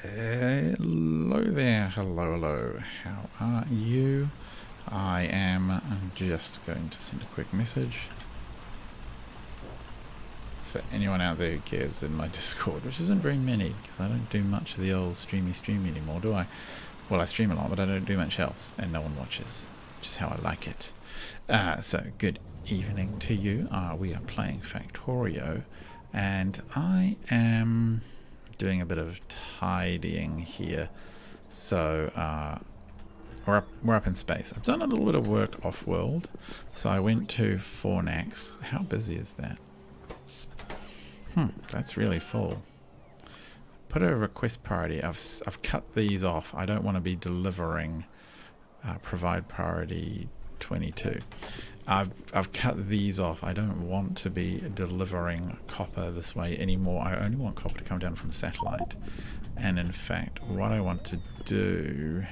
Hello there, hello. How are you? I am just going to send a quick message for anyone out there who cares in my Discord, which isn't very many, because I don't do much of the old stream anymore, do I? Well, I stream a lot, but I don't do much else, and no one watches, which is how I like it. So, good evening to you. We are playing Factorio, and I am doing a bit of tidying here. So we're up in space. I've done a little bit of work off-world. So I went to Fornax. How busy is that? That's really full. Put a request priority. I've cut these off. I don't want to be delivering provide priority 22. I've cut these off. I don't want to be delivering copper this way anymore. I only want copper to come down from satellite. And in fact, what I want to do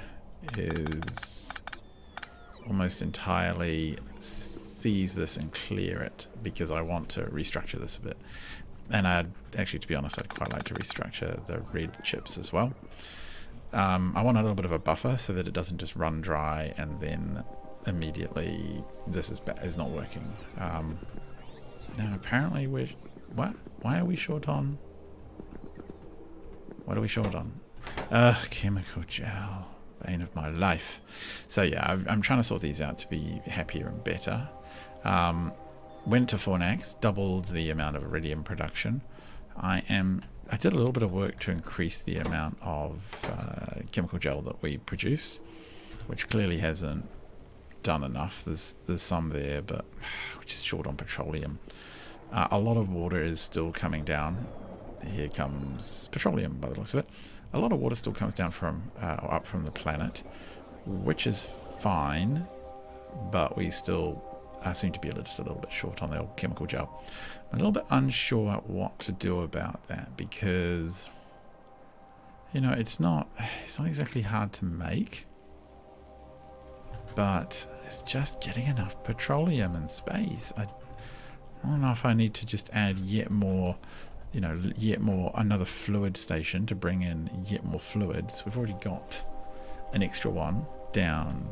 is almost entirely seize this and clear it, because I want to restructure this a bit. And actually, to be honest, I'd quite like to restructure the red chips as well. I want a little bit of a buffer so that it doesn't just run dry and then immediately this is not working. Now apparently why are we short on? What are we short on? Chemical gel, bane of my life. So yeah, I'm trying to sort these out to be happier and better. Went to Fornax, doubled the amount of iridium production. I did a little bit of work to increase the amount of chemical gel that we produce, which clearly hasn't done enough. There's some there, but we're just short on petroleum. A lot of water is still coming down. Here comes petroleum by the looks of it. A lot of water still comes down from or up from the planet, which is fine, but we still seem to be just a little bit short on the old chemical gel. I'm a little bit unsure what to do about that, because it's not exactly hard to make, but it's just getting enough petroleum in space. I don't know if I need to just add yet more another fluid station to bring in yet more fluids. We've already got an extra one down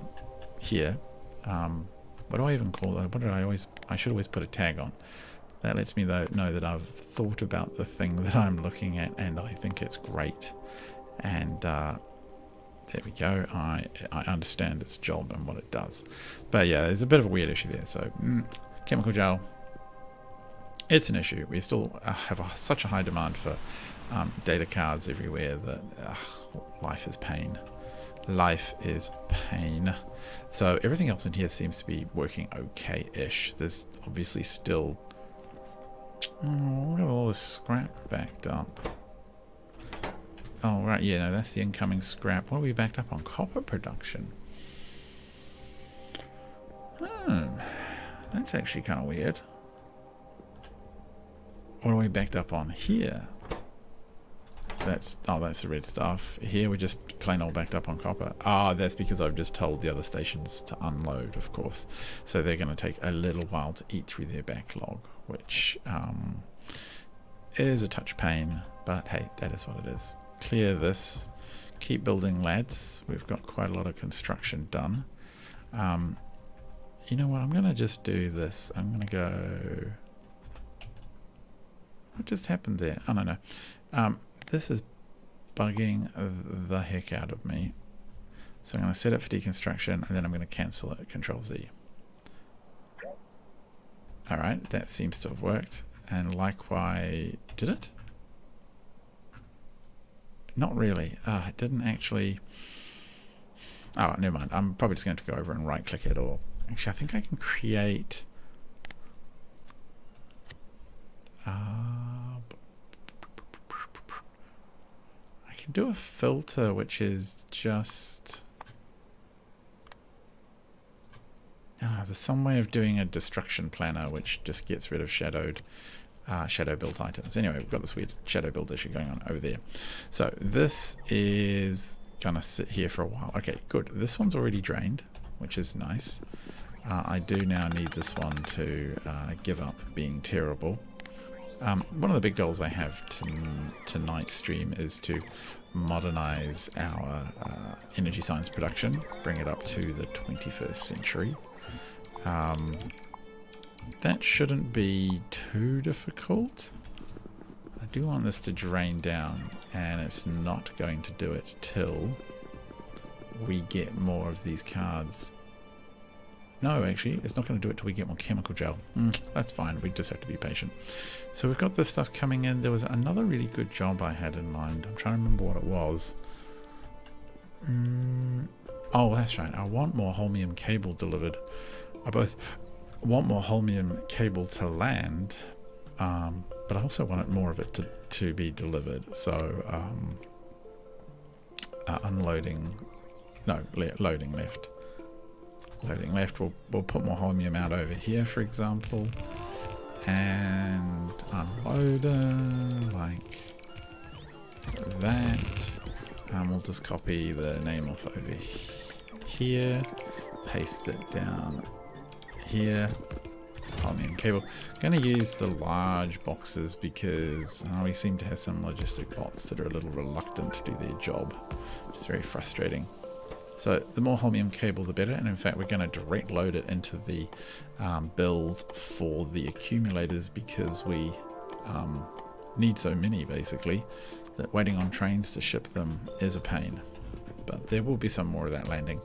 here. What do I even call that? I should always put a tag on. That lets me know that I've thought about the thing that I'm looking at, and I think it's great. And there we go. I understand its job and what it does. But yeah, there's a bit of a weird issue there. So chemical gel, it's an issue. We still have such a high demand for data cards everywhere that life is pain. Life is pain. So everything else in here seems to be working okay-ish. There's obviously still look at all this scrap backed up. Oh right, yeah, no, that's the incoming scrap. What are we backed up on? Copper production. That's actually kind of weird. What are we backed up on here? That's the red stuff. Here we're just plain old backed up on copper. That's because I've just told the other stations to unload, of course. So they're going to take a little while to eat through their backlog, which is a touch pain, but hey, that is what it is. Clear this. Keep building, lads. We've got quite a lot of construction done. You know what? I'm going to just do this. I'm going to go... What just happened there? I don't know. This is bugging the heck out of me. So I'm going to set it for deconstruction, and then I'm going to cancel it. Control Z. Alright, that seems to have worked. And likewise, did it? Not really. It didn't actually... Oh, never mind. I'm probably just going to go over and right-click it, or... Actually, I think I can create... I can do a filter which is just... there's some way of doing a destruction planner which just gets rid of shadow built items. Anyway, we've got this weird shadow build issue going on over there. So this is gonna sit here for a while. Okay, good. This one's already drained, which is nice. I do now need this one to give up being terrible. One of the big goals I have tonight stream is to modernize our energy science production, bring it up to the 21st century. That shouldn't be too difficult. I do want this to drain down, and it's not going to do it till we get more of these cards. No, actually, it's not going to do it till we get more chemical gel. That's fine, we just have to be patient. So we've got this stuff coming in. There was another really good job I had in mind. I'm trying to remember what it was. Oh, that's right. I want more holmium cable delivered. I both want more holmium cable to land, but I also want more of it to be delivered. So unloading, no, loading left. Loading left, we'll put more holmium out over here, for example, and unloader like that. We'll just copy the name off over here, paste it down here. Holmium cable. I'm going to use the large boxes because we seem to have some logistic bots that are a little reluctant to do their job, which is very frustrating. So the more holmium cable the better, and in fact we're going to direct load it into the build for the accumulators because we need so many basically that waiting on trains to ship them is a pain. But there will be some more of that landing.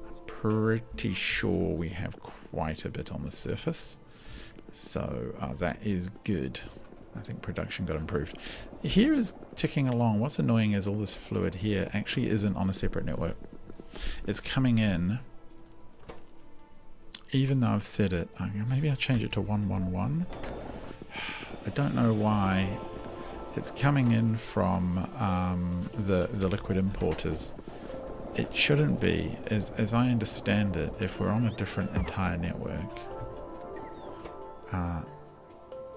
I'm pretty sure we have quite a bit on the surface, so that is good. I think production got improved. Here is ticking along. What's annoying is all this fluid here actually isn't on a separate network. It's coming in, even though I've set it, maybe I'll change it to 111. I don't know why. It's coming in from the liquid importers. It shouldn't be, as I understand it, if we're on a different entire network.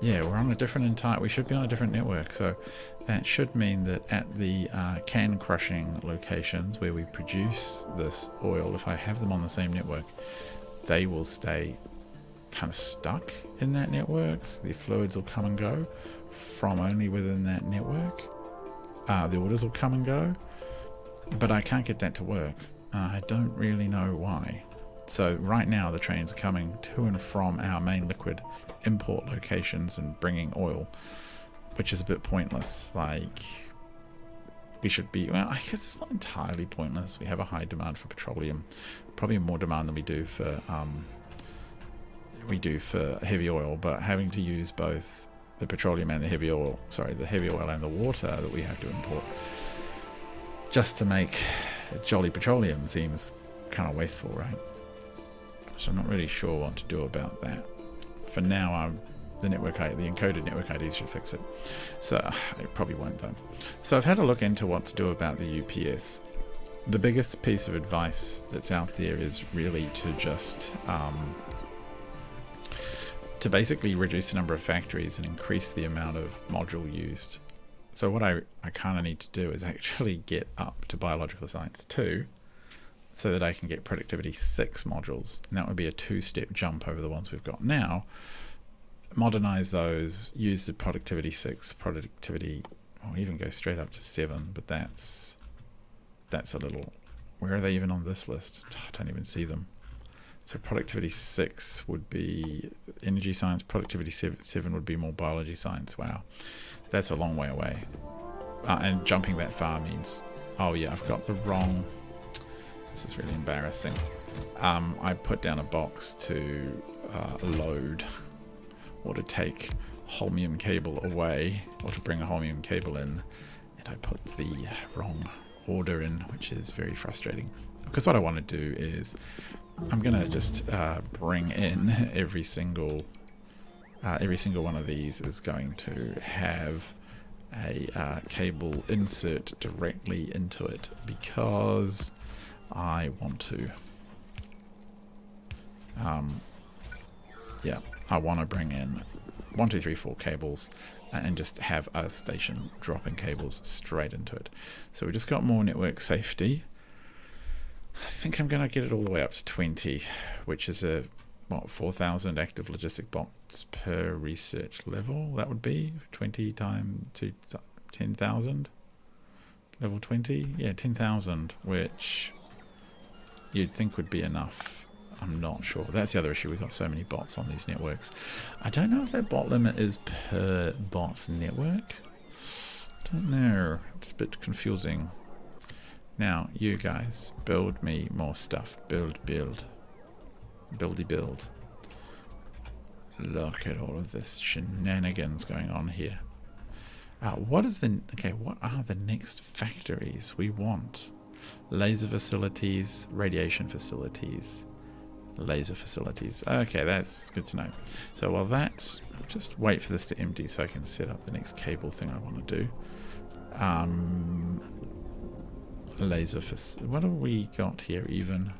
Yeah, we're on a different we should be on a different network, so that should mean that at the can crushing locations where we produce this oil, if I have them on the same network, they will stay kind of stuck in that network. The fluids will come and go from only within that network. The orders will come and go, but I can't get that to work. I don't really know why. So right now the trains are coming to and from our main liquid import locations and bringing oil, which is a bit pointless. Like, we should be, well, I guess it's not entirely pointless. We have a high demand for petroleum, probably more demand than we do for heavy oil, but having to use both the petroleum and the heavy oil, the heavy oil and the water that we have to import just to make jolly petroleum seems kind of wasteful, right? So I'm not really sure what to do about that. For now, the encoded network IDs should fix it. So it probably won't though. So I've had a look into what to do about the UPS. The biggest piece of advice that's out there is really to just to basically reduce the number of factories and increase the amount of module used. So what I kind of need to do is actually get up to biological science 2 so that I can get productivity 6 modules, and that would be a 2-step jump over the ones we've got now. Modernize those, use the productivity 6, productivity, or even go straight up to 7, but that's a little, where are they even on this list? I don't even see them. So productivity 6 would be energy science, productivity 7 would be more biology science. Wow, that's a long way away. And jumping that far means, oh yeah, I've got the wrong, this is really embarrassing. I put down a box to load or to take holmium cable away, or to bring a holmium cable in, and I put the wrong order in, which is very frustrating. Because what I want to do is, I'm going to just bring in every single one of these is going to have a cable insert directly into it, because I want to. Yeah, I want to bring in 1, 2, 3, 4 cables and just have a station dropping cables straight into it. So we just got more network safety. I think I'm going to get it all the way up to 20, which is a what, 4,000 active logistic bots per research level. That would be 20 times 10,000. Level 20? Yeah, 10,000, which you'd think would be enough. I'm not sure. That's the other issue. We've got so many bots on these networks. I don't know if that bot limit is per bot network. Don't know. It's a bit confusing. Now, you guys, build me more stuff. Build. Buildy build. Look at all of this shenanigans going on here. What are the next factories we want? Laser facilities, radiation facilities, laser facilities. Okay, that's good to know. So while that's, just wait for this to empty so I can set up the next cable thing I want to do. Laser what have we got here even?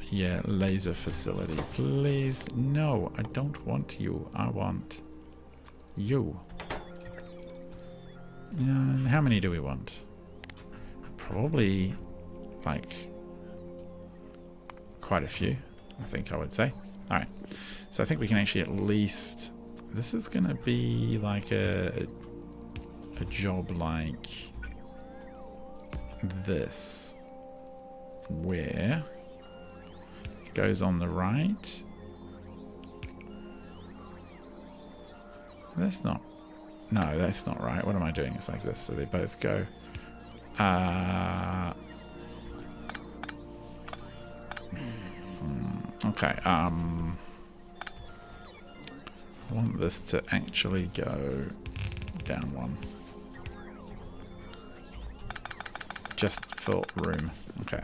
Yeah, laser facility, please. No, I don't want you. I want you. And how many do we want? Probably like quite a few, I think I would say. Alright, so I think we can actually at least, this is going to be like a job like this, where it goes on the right. That's not, no, that's not right. What am I doing? It's like this, so they both go. Okay, I want this to actually go down one. Just for room. Okay.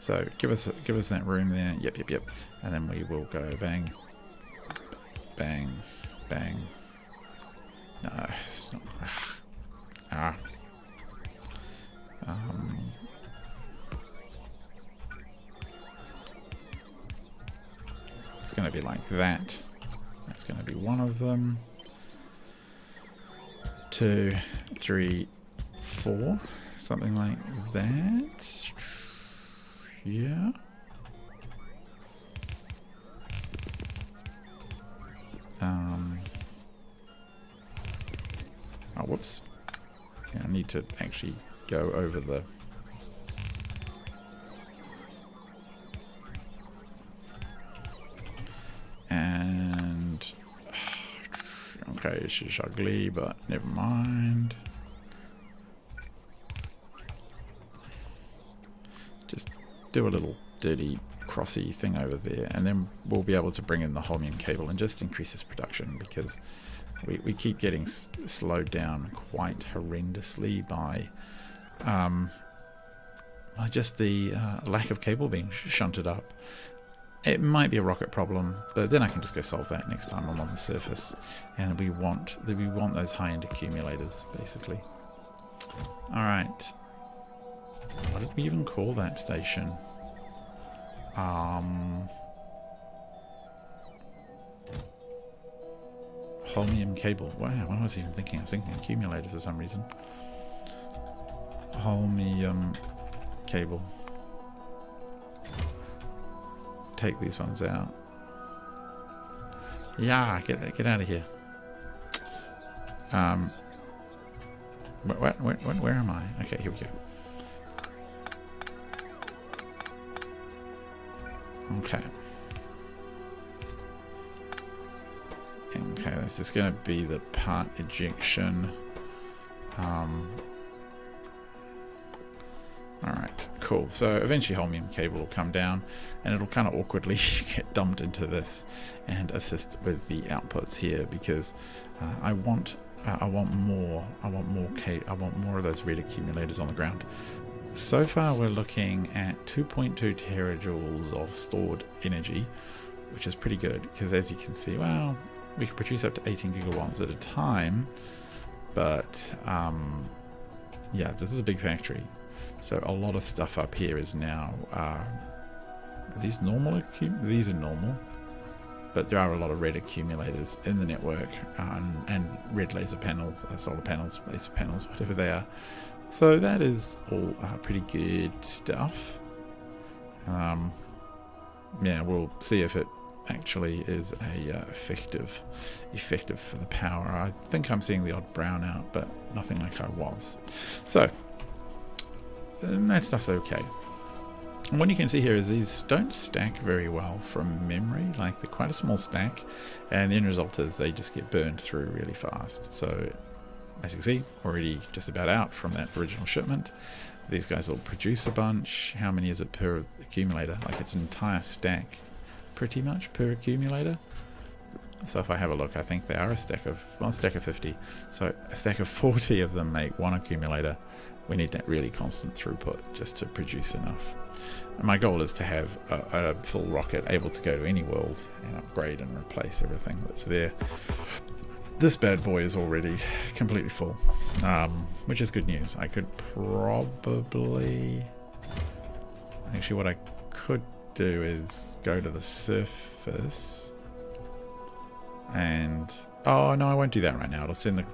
So give us that room there. Yep. And then we will go bang, bang, bang. No, it's not. It's going to be like that. That's going to be one of them. 2, 3, 4. Something like that. Yeah. Oh, whoops. Yeah, I need to actually go over the... And... Okay, this is ugly, but never mind. Just do a little dirty crossy thing over there, and then we'll be able to bring in the holmium cable and just increase this production, because we keep getting slowed down quite horrendously by just the lack of cable being shunted up. It might be a rocket problem, but then I can just go solve that next time I'm on the surface. And we want those high-end accumulators, basically. All right. What did we even call that station? Holmium cable. Wow, what was I even thinking? I was thinking accumulators for some reason. Holmium cable. Take these ones out. Yeah, get out of here. Where am I? Okay, here we go. Okay. Okay, that's just going to be the part ejection. Alright, cool. So eventually holmium cable will come down and it'll kind of awkwardly get dumped into this and assist with the outputs here, because I want more of those red accumulators on the ground. So far we're looking at 2.2 terajoules of stored energy, which is pretty good, because as you can see, well, we can produce up to 18 gigawatts at a time, but yeah, this is a big factory. So a lot of stuff up here is now, are these normal? These are normal, but there are a lot of red accumulators in the network, and red laser panels, solar panels, laser panels, whatever they are. So that is all pretty good stuff. yeah, we'll see if it actually is a effective for the power. I think I'm seeing the odd brownout, but nothing like I was. So that stuff's okay. And what you can see here is these don't stack very well from memory. Like, they're quite a small stack, and the end result is they just get burned through really fast. So as you can see, already just about out from that original shipment. These guys will produce a bunch. How many is it per accumulator? Like, it's an entire stack pretty much per accumulator. So if I have a look, I think they are a stack of 50. So a stack of 40 of them make one accumulator. We need that really constant throughput just to produce enough. And my goal is to have a full rocket able to go to any world and upgrade and replace everything that's there. This bad boy is already completely full, which is good news. I could probably... Actually, what I could do is go to the surface and... Oh, no, I won't do that right now. It'll send the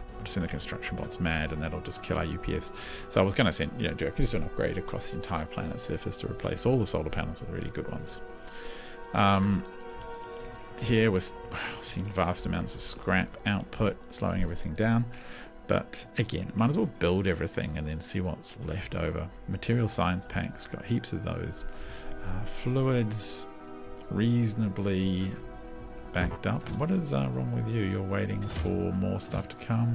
construction bots mad, and that'll just kill our UPS. So I was going to send, I could just do an upgrade across the entire planet's surface to replace all the solar panels with really good ones. Here we're seeing vast amounts of scrap output, slowing everything down. But again, might as well build everything and then see what's left over. Material science packs, got heaps of those. Fluids, reasonably backed up. What is wrong with you? You're waiting for more stuff to come.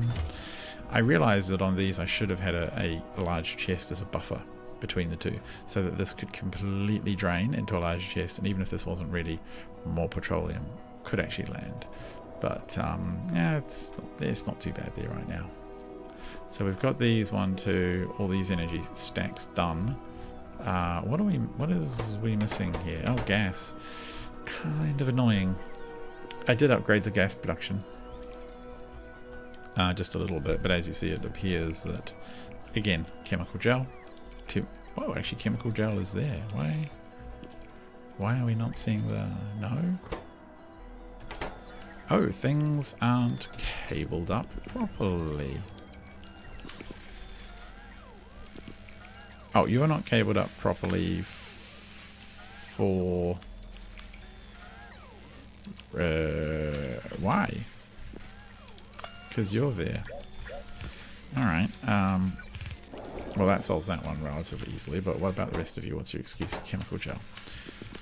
I realized that on these I should have had a large chest as a buffer between the two, so that this could completely drain into a large chest, and even if this wasn't ready, more petroleum could actually land. But yeah, it's not too bad there right now. So we've got these all these energy stacks done. What is we missing here? Oh, gas. Kind of annoying. I did upgrade the gas production just a little bit, but as you see, it appears that, again, chemical gel. Oh, actually, chemical gel is there. Why are we not seeing the... No? Oh, things aren't cabled up properly. Oh, you are not cabled up properly for... why? Because you're there. Alright, well, that solves that one relatively easily, but what about the rest of you? What's your excuse? Chemical gel.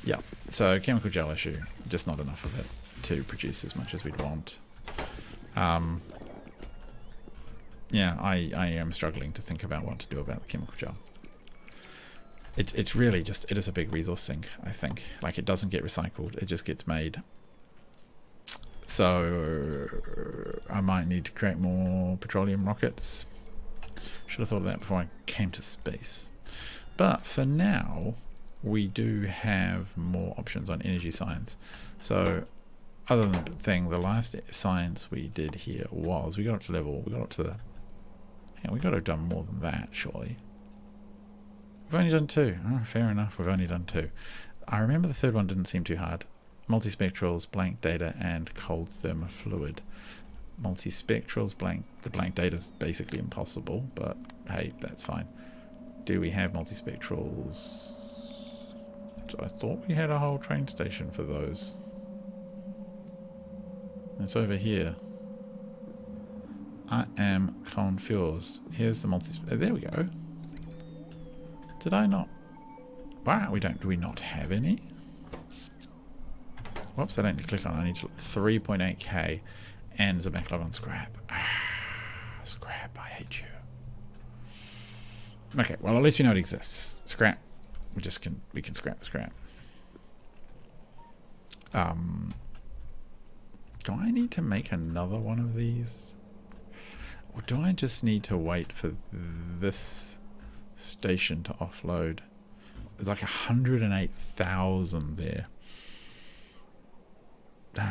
Yeah, so chemical gel issue. Just not enough of it to produce as much as we'd want. Yeah, I am struggling to think about what to do about the chemical gel. It's really just, it is a big resource sink, I think. Like, it doesn't get recycled, it just gets made. So I might need to create more petroleum rockets. Should have thought of that before I came to space. But for now, we do have more options on energy science. So other than the thing, the last science we did here was, we got up to the, yeah, we got to have done more than that, surely. We've only done 2. Oh, fair enough, we've only done 2. I remember the third one didn't seem too hard. Multispectrals, blank data, and cold thermofluid. Multispectrals, the blank data is basically impossible, but hey, that's fine. Do we have multispectrals? I thought we had a whole train station for those. It's over here. I am confused. Here's the there we go. Did I not? Wow, do we not have any? Whoops, I don't need to click on it. I need to 3.8k, and there's a backlog on scrap. Scrap, I hate you. Okay, well, at least we know it exists. Scrap. We can scrap the scrap. Do I need to make another one of these? Or do I just need to wait for this station to offload? There's like 108,000 there.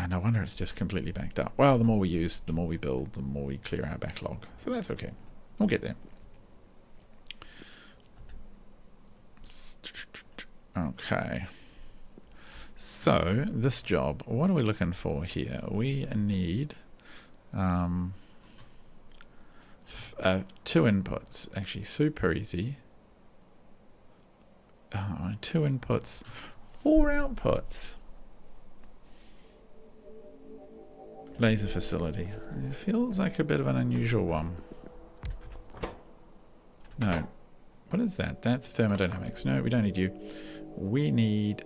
No wonder it's just completely backed up. Well, the more we use, the more we build, the more we clear our backlog. So that's okay. We'll get there. Okay. So, this job, what are we looking for here? We need 2 inputs. Actually, super easy. 2 inputs, 4 outputs. Laser facility. It feels like a bit of an unusual one. No. What is that? That's thermodynamics. No, we don't need you. We need...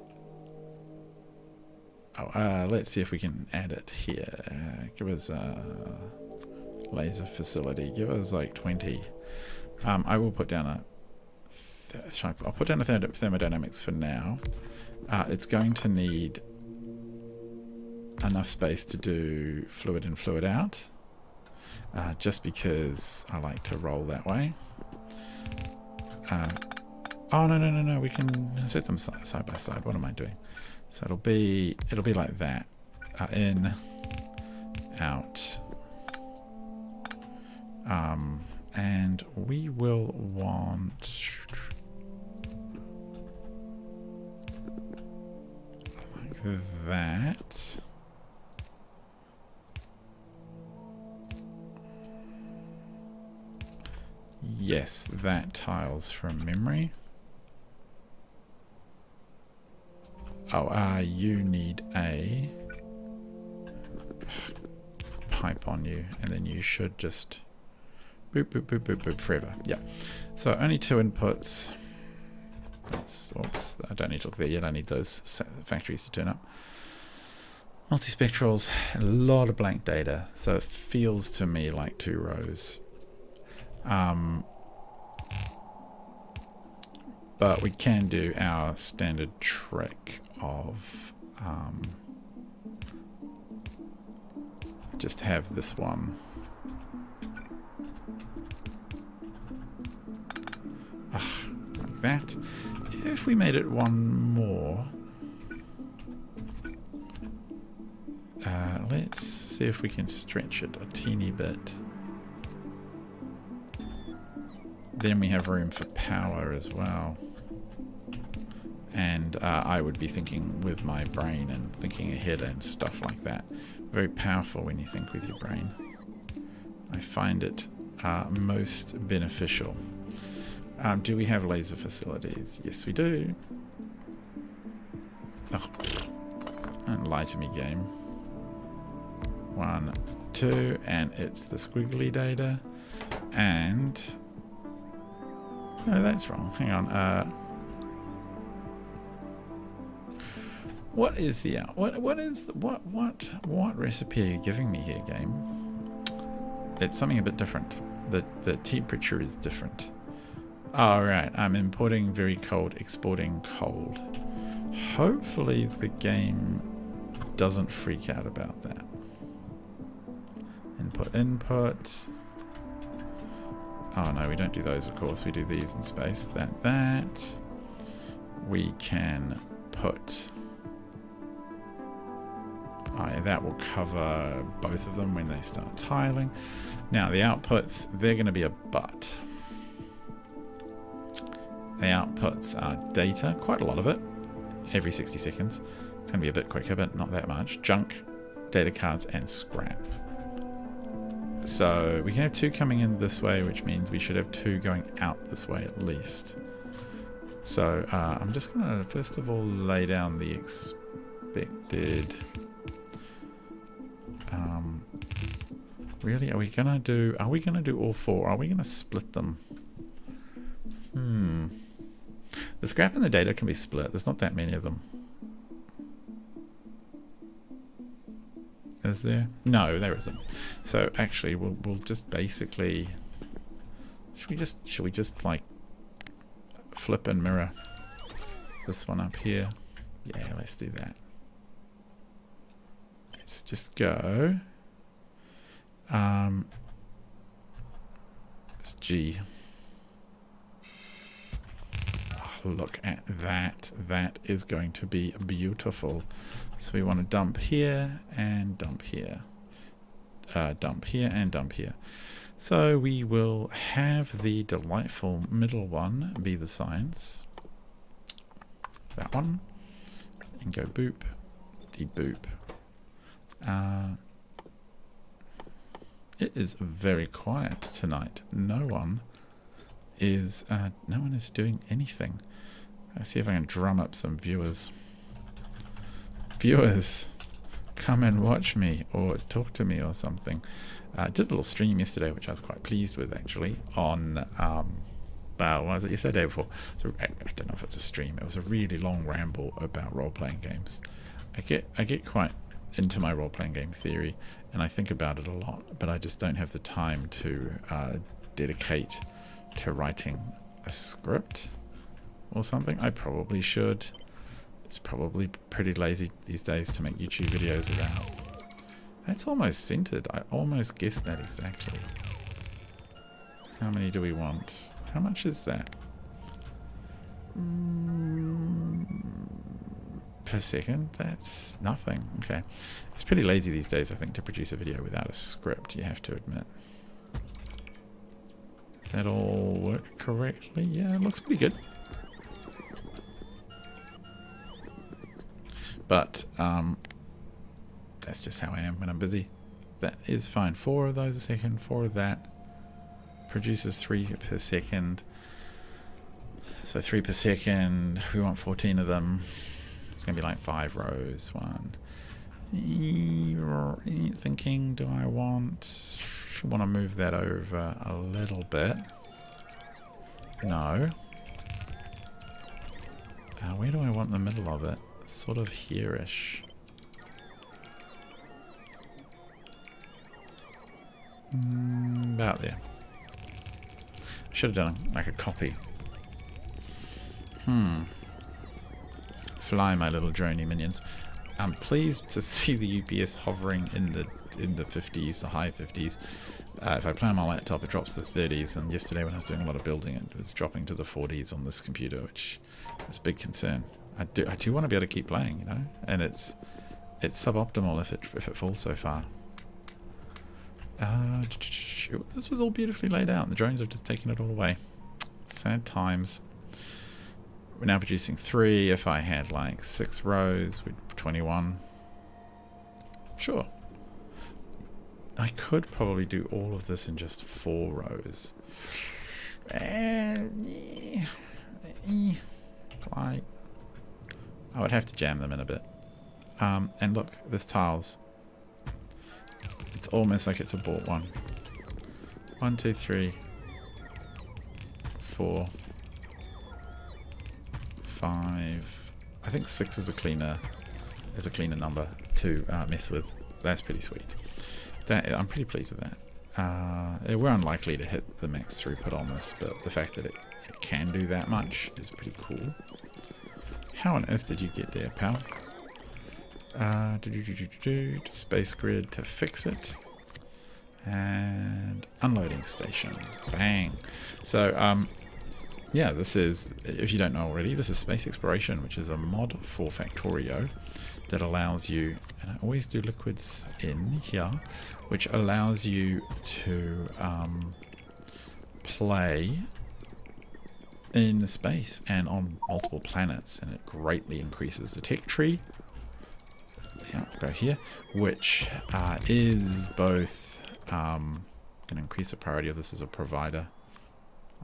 Oh, let's see if we can add it here. Give us a laser facility. Give us like 20. I will put down a... I'll put down a thermodynamics for now. It's going to need enough space to do fluid in, fluid out. Just because I like to roll that way. Oh no! We can set them side by side. What am I doing? So it'll be like that. In, out. And we will want like that. Yes, that tiles from memory. Oh, you need a pipe on you, and then you should just boop, boop, boop, boop, boop forever. Yeah. So only 2 inputs. Oops, I don't need to look there yet. I need those factories to turn up. Multispectrals, a lot of blank data. So it feels to me like 2 rows. But we can do our standard trick of just have this one. Like that. If we made it one more, let's see if we can stretch it a teeny bit. Then we have room for power as well. And I would be thinking with my brain and thinking ahead and stuff like that. Very powerful when you think with your brain. I find it most beneficial. Do we have laser facilities? Yes, we do. Oh, don't lie to me, game. 1, 2, and it's the squiggly data. And... no, that's wrong. Hang on. What is the what recipe are you giving me here, game? It's something a bit different. The temperature is different. All right, I'm importing very cold, exporting cold. Hopefully the game doesn't freak out about that. Input. Oh no, we don't do those, of course. We do these in space. That. We can put... oh, yeah, that will cover both of them when they start tiling. Now, the outputs, they're going to be a but. The outputs are data, quite a lot of it, every 60 seconds. It's going to be a bit quicker, but not that much. Junk, data cards, and scrap. So we can have 2 coming in this way, which means we should have 2 going out this way at least. So I'm just going to first of all lay down the expected... really, are we going to do all 4? Are we going to split them? The scrap and the data can be split. There's not that many of them. Is there? No, there isn't. So actually, we'll just basically... Should we just like flip and mirror this one up here? Yeah, let's do that. Let's just go. It's G. Oh, look at that. That is going to be beautiful. So we want to dump here and dump here. Dump here and dump here. So we will have the delightful middle one be the science. That one. And go boop. De-boop. It is very quiet tonight. No one is doing anything. Let's see if I can drum up some viewers. viewers, come and watch me or talk to me or something. I did a little stream yesterday, which I was quite pleased with actually, on what was it yesterday, day before? So I don't know if it's a stream. It was a really long ramble about role-playing games. I get quite into my role-playing game theory, and I think about it a lot, but I just don't have the time to dedicate to writing a script or something. I probably should. It's probably pretty lazy these days to make YouTube videos about. That's almost centered. I almost guessed that exactly. How many do we want? How much is that? Per second? That's nothing. Okay. It's pretty lazy these days, I think, to produce a video without a script, you have to admit. Does that all work correctly? Yeah, it looks pretty good. But that's just how I am when I'm busy. That is fine. 4 of those a second, 4 of that. Produces 3 per second. So 3 per second. We want 14 of them. It's going to be like 5 rows. 1. Thinking, do I want to move that over a little bit? No. Where do I want the middle of it? Sort of here-ish. About there. I should have done like a copy. Fly, my little droney minions. I'm pleased to see the UPS hovering in the 50s, the high 50s. If I play on my laptop, it drops to the 30s, and yesterday when I was doing a lot of building, it was dropping to the 40s on this computer, which is a big concern. I do want to be able to keep playing, you know, and it's suboptimal if it falls so far. This was all beautifully laid out, and the drones have just taken it all away. Sad times. We're now producing 3. If I had like 6 rows, we'd 21. Sure. I could probably do all of this in just 4 rows. Like, I would have to jam them in a bit. And look, there's tiles. It's almost like it's a bought one. 1, 2, 3, 4, 5. I think 6 is a cleaner number to mess with. That's pretty sweet. I'm pretty pleased with that. We're unlikely to hit the max throughput on this, but the fact that it can do that much is pretty cool. How on earth did you get there, pal? Space grid to fix it. And unloading station. Bang. So, yeah, this is, if you don't know already, this is Space Exploration, which is a mod for Factorio that allows you, and I always do liquids in here, which allows you to play in space and on multiple planets, and it greatly increases the tech tree. Yeah, go here, which is both going to increase the priority of this as a provider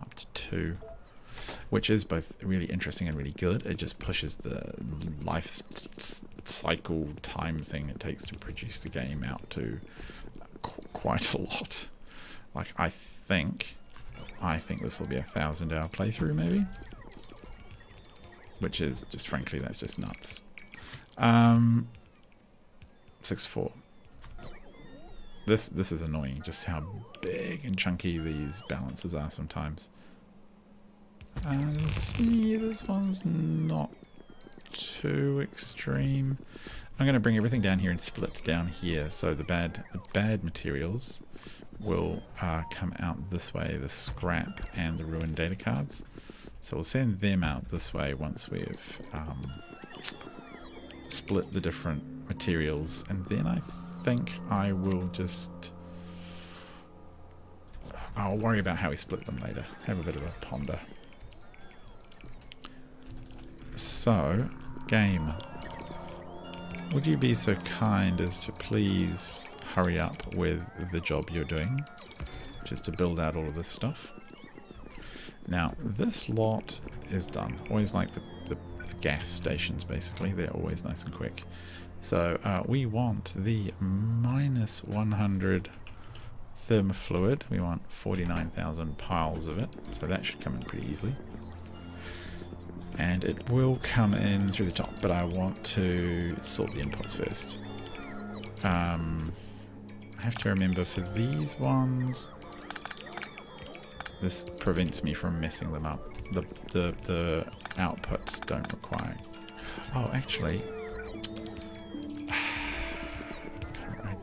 up to 2, which is both really interesting and really good. It just pushes the life cycle time thing it takes to produce the game out to quite a lot. Like, I think this will be a 1,000-hour playthrough, maybe, which is just, frankly, that's just nuts. 6.4. This is annoying, just how big and chunky these balances are sometimes. See, this one's not too extreme. I'm going to bring everything down here and split down here, so the bad materials will come out this way, the scrap and the ruined data cards. So we'll send them out this way once we've split the different materials, and then I think I will I'll worry about how we split them later. Have a bit of a ponder. So, game, would you be so kind as to please hurry up with the job you're doing, just to build out all of this stuff? Now, this lot is done. Always like the gas stations, basically. They're always nice and quick. So we want the minus 100 thermofluid. We want 49,000 piles of it. So that should come in pretty easily. And it will come in through the top, but I want to sort the inputs first. I have to remember for these ones, this prevents me from messing them up. The outputs don't require. Oh, actually,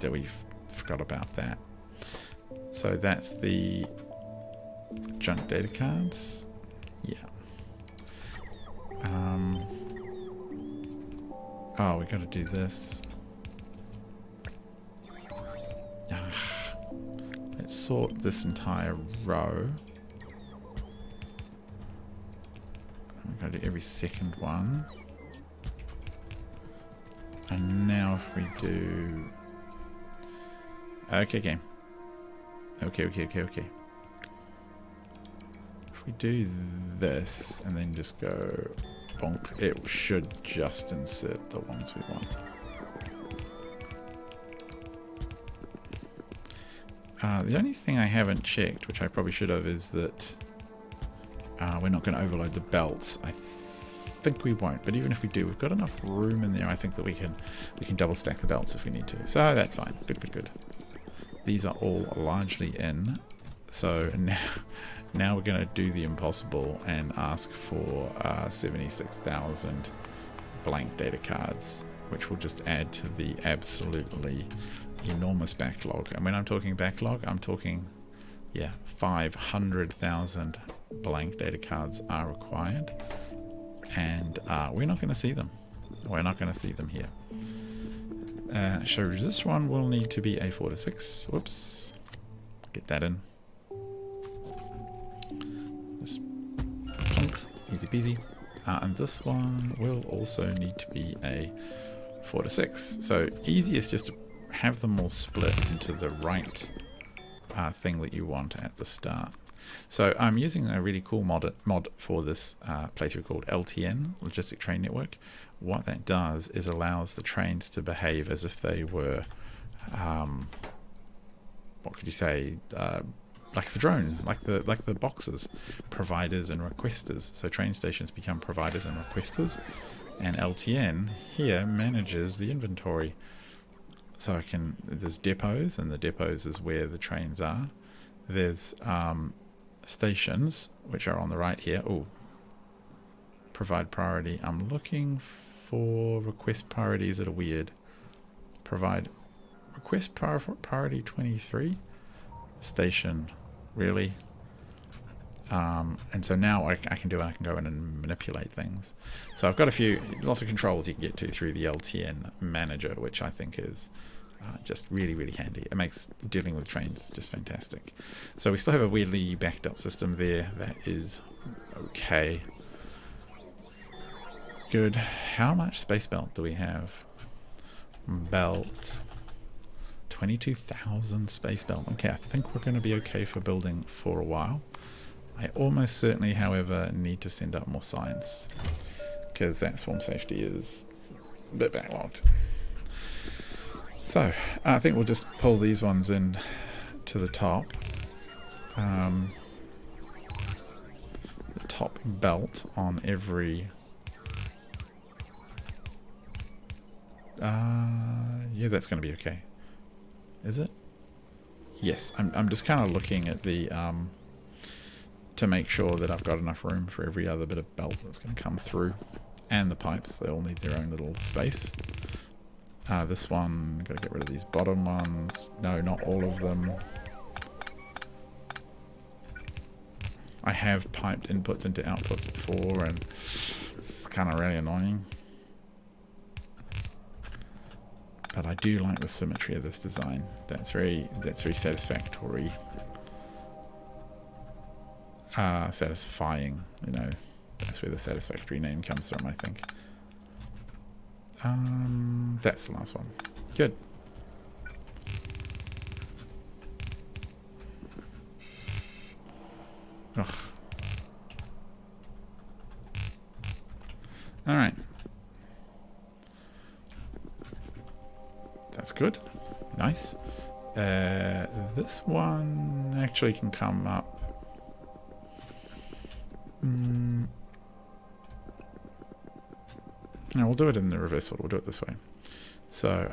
we forgot about that. So that's the junk data cards. Yeah. Oh, we got to do this. Let's sort this entire row. We've got to do every second one. And now if we do... Okay, game. Okay. If we do this and then just go bonk, it should just insert the ones we want. The only thing I haven't checked, which I probably should have, is that we're not going to overload the belts. I think we won't, but even if we do, we've got enough room in there. I think that we can double stack the belts if we need to. So that's fine. Good. These are all largely in. So now we're going to do the impossible and ask for 76,000 blank data cards, which will just add to the absolutely enormous backlog. And when I'm talking backlog, I'm talking, yeah, 500,000 blank data cards are required, and we're not going to see them. We're not going to see them here. So this one will need to be a 4 to 6. Whoops. Get that in. Just plunk. Easy peasy. And this one will also need to be a 4 to 6. So easiest just to have them all split into the right thing that you want at the start. So I'm using a really cool mod for this playthrough called LTN, Logistic Train Network. What that does is allows the trains to behave as if they were, what could you say, like the drone, like the boxes, providers and requesters. So train stations become providers and requesters, and LTN here manages the inventory. So there's depots, and the depots is where the trains are. There's stations, which are on the right here. Oh, provide priority. I'm looking for request priorities that are weird. Provide request priority 23. Station, really? And so now I can go in and manipulate things. So I've got lots of controls you can get to through the LTN manager, which I think is just really handy. It makes dealing with trains just fantastic. So we still have a weirdly backed up system there. That is okay. Good. How much space belt do we have? Belt. 22,000 space belt. Okay, I think we're going to be okay for building for a while. I almost certainly, however, need to send up more science, because that swarm safety is a bit backlogged. So I think we'll just pull these ones in to the top. The top belt on every... yeah, that's going to be okay. Is it? Yes, I'm just kind of looking at the... to make sure that I've got enough room for every other bit of belt that's going to come through. And the pipes, they all need their own little space. This one, got to get rid of these bottom ones. No, not all of them. I have piped inputs into outputs before, and it's kind of really annoying. But I do like the symmetry of this design. That's very satisfactory. Satisfying, you know. That's where the satisfactory name comes from, I think. That's the last one. Good. Ugh. Alright. That's good. Nice. This one actually can come up. No, we'll do it in the reversal. We'll do it this way. So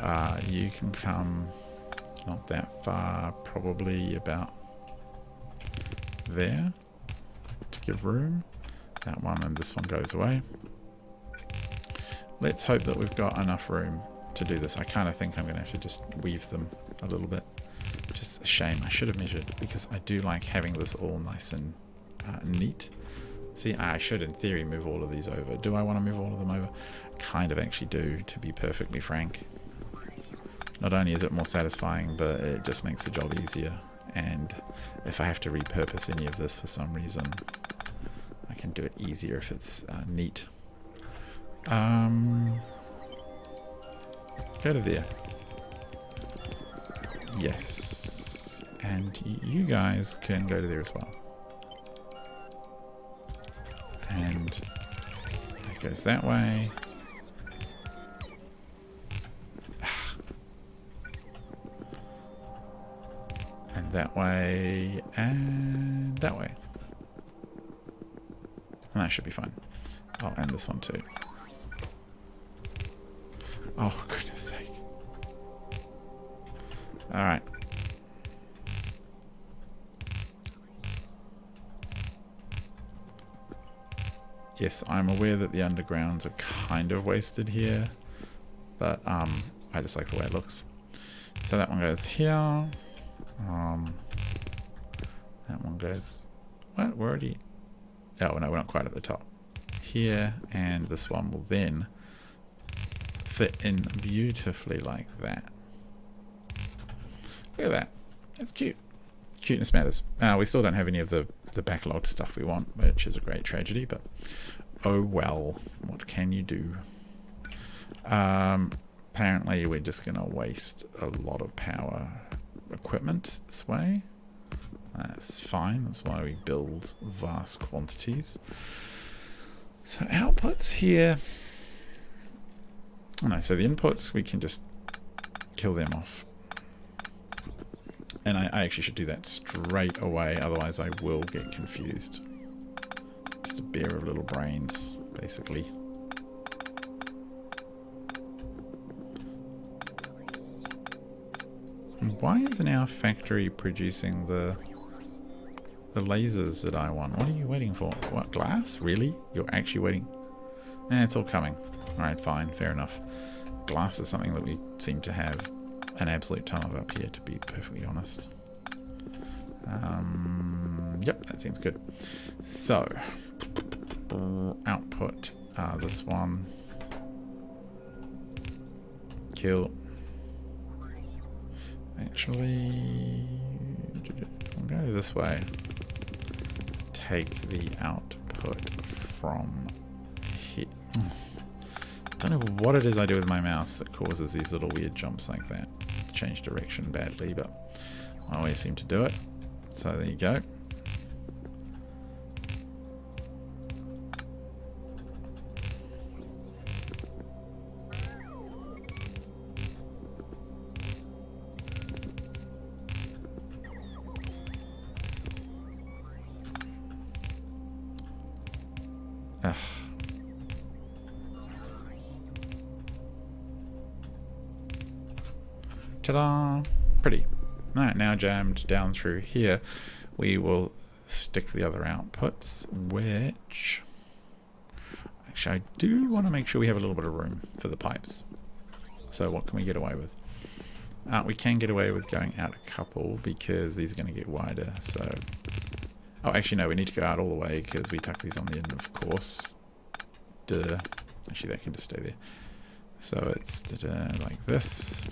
you can come not that far, probably about there to give room. That one and this one goes away. Let's hope that we've got enough room to do this. I kind of think I'm going to have to just weave them a little bit. Just a shame. I should have measured because I do like having this all nice and neat. See, I should in theory move all of these over. Do I want to move all of them over? Kind of actually do, to be perfectly frank. Not only is it more satisfying, but it just makes the job easier. And if I have to repurpose any of this for some reason, I can do it easier if it's neat. Go to there. Yes. And you guys can go to there as well. And that goes that way. And that way. And that way. And that should be fine. Oh, and this one too. Oh, goodness sake. Alright. Yes, I'm aware that the undergrounds are kind of wasted here, but I just like the way it looks. So that one goes here. That one goes... What? We're already... Oh, no, we're not quite at the top. Here, and this one will then fit in beautifully like that. Look at that. That's cute. Cuteness matters. We still don't have any of the backlogged stuff we want, which is a great tragedy, but oh well. What can you do? Apparently we're just going to waste a lot of power equipment this way. That's fine. That's why we build vast quantities. So outputs here. Oh no, so the inputs, we can just kill them off. And I actually should do that straight away, otherwise I will get confused. Just a bear of little brains, basically. Why isn't our factory producing the lasers that I want? What are you waiting for? What, glass? Really? You're actually waiting? It's all coming. Alright, fine, fair enough. Glass is something that we seem to have an absolute ton of up here, to be perfectly honest. Yep, that seems good. So, output, this one. Kill. Actually, I'll go this way. Take the output from here. Don't know what it is I do with my mouse that causes these little weird jumps like that. Change direction badly, but I always seem to do it. So there you go. Ugh. Ta-da! Pretty. Alright, now jammed down through here, we will stick the other outputs, which... Actually, I do want to make sure we have a little bit of room for the pipes. So what can we get away with? We can get away with going out a couple, because these are going to get wider, so... Oh, actually, no, we need to go out all the way, because we tuck these on the end, of course. Duh. Actually, that can just stay there. So it's like this.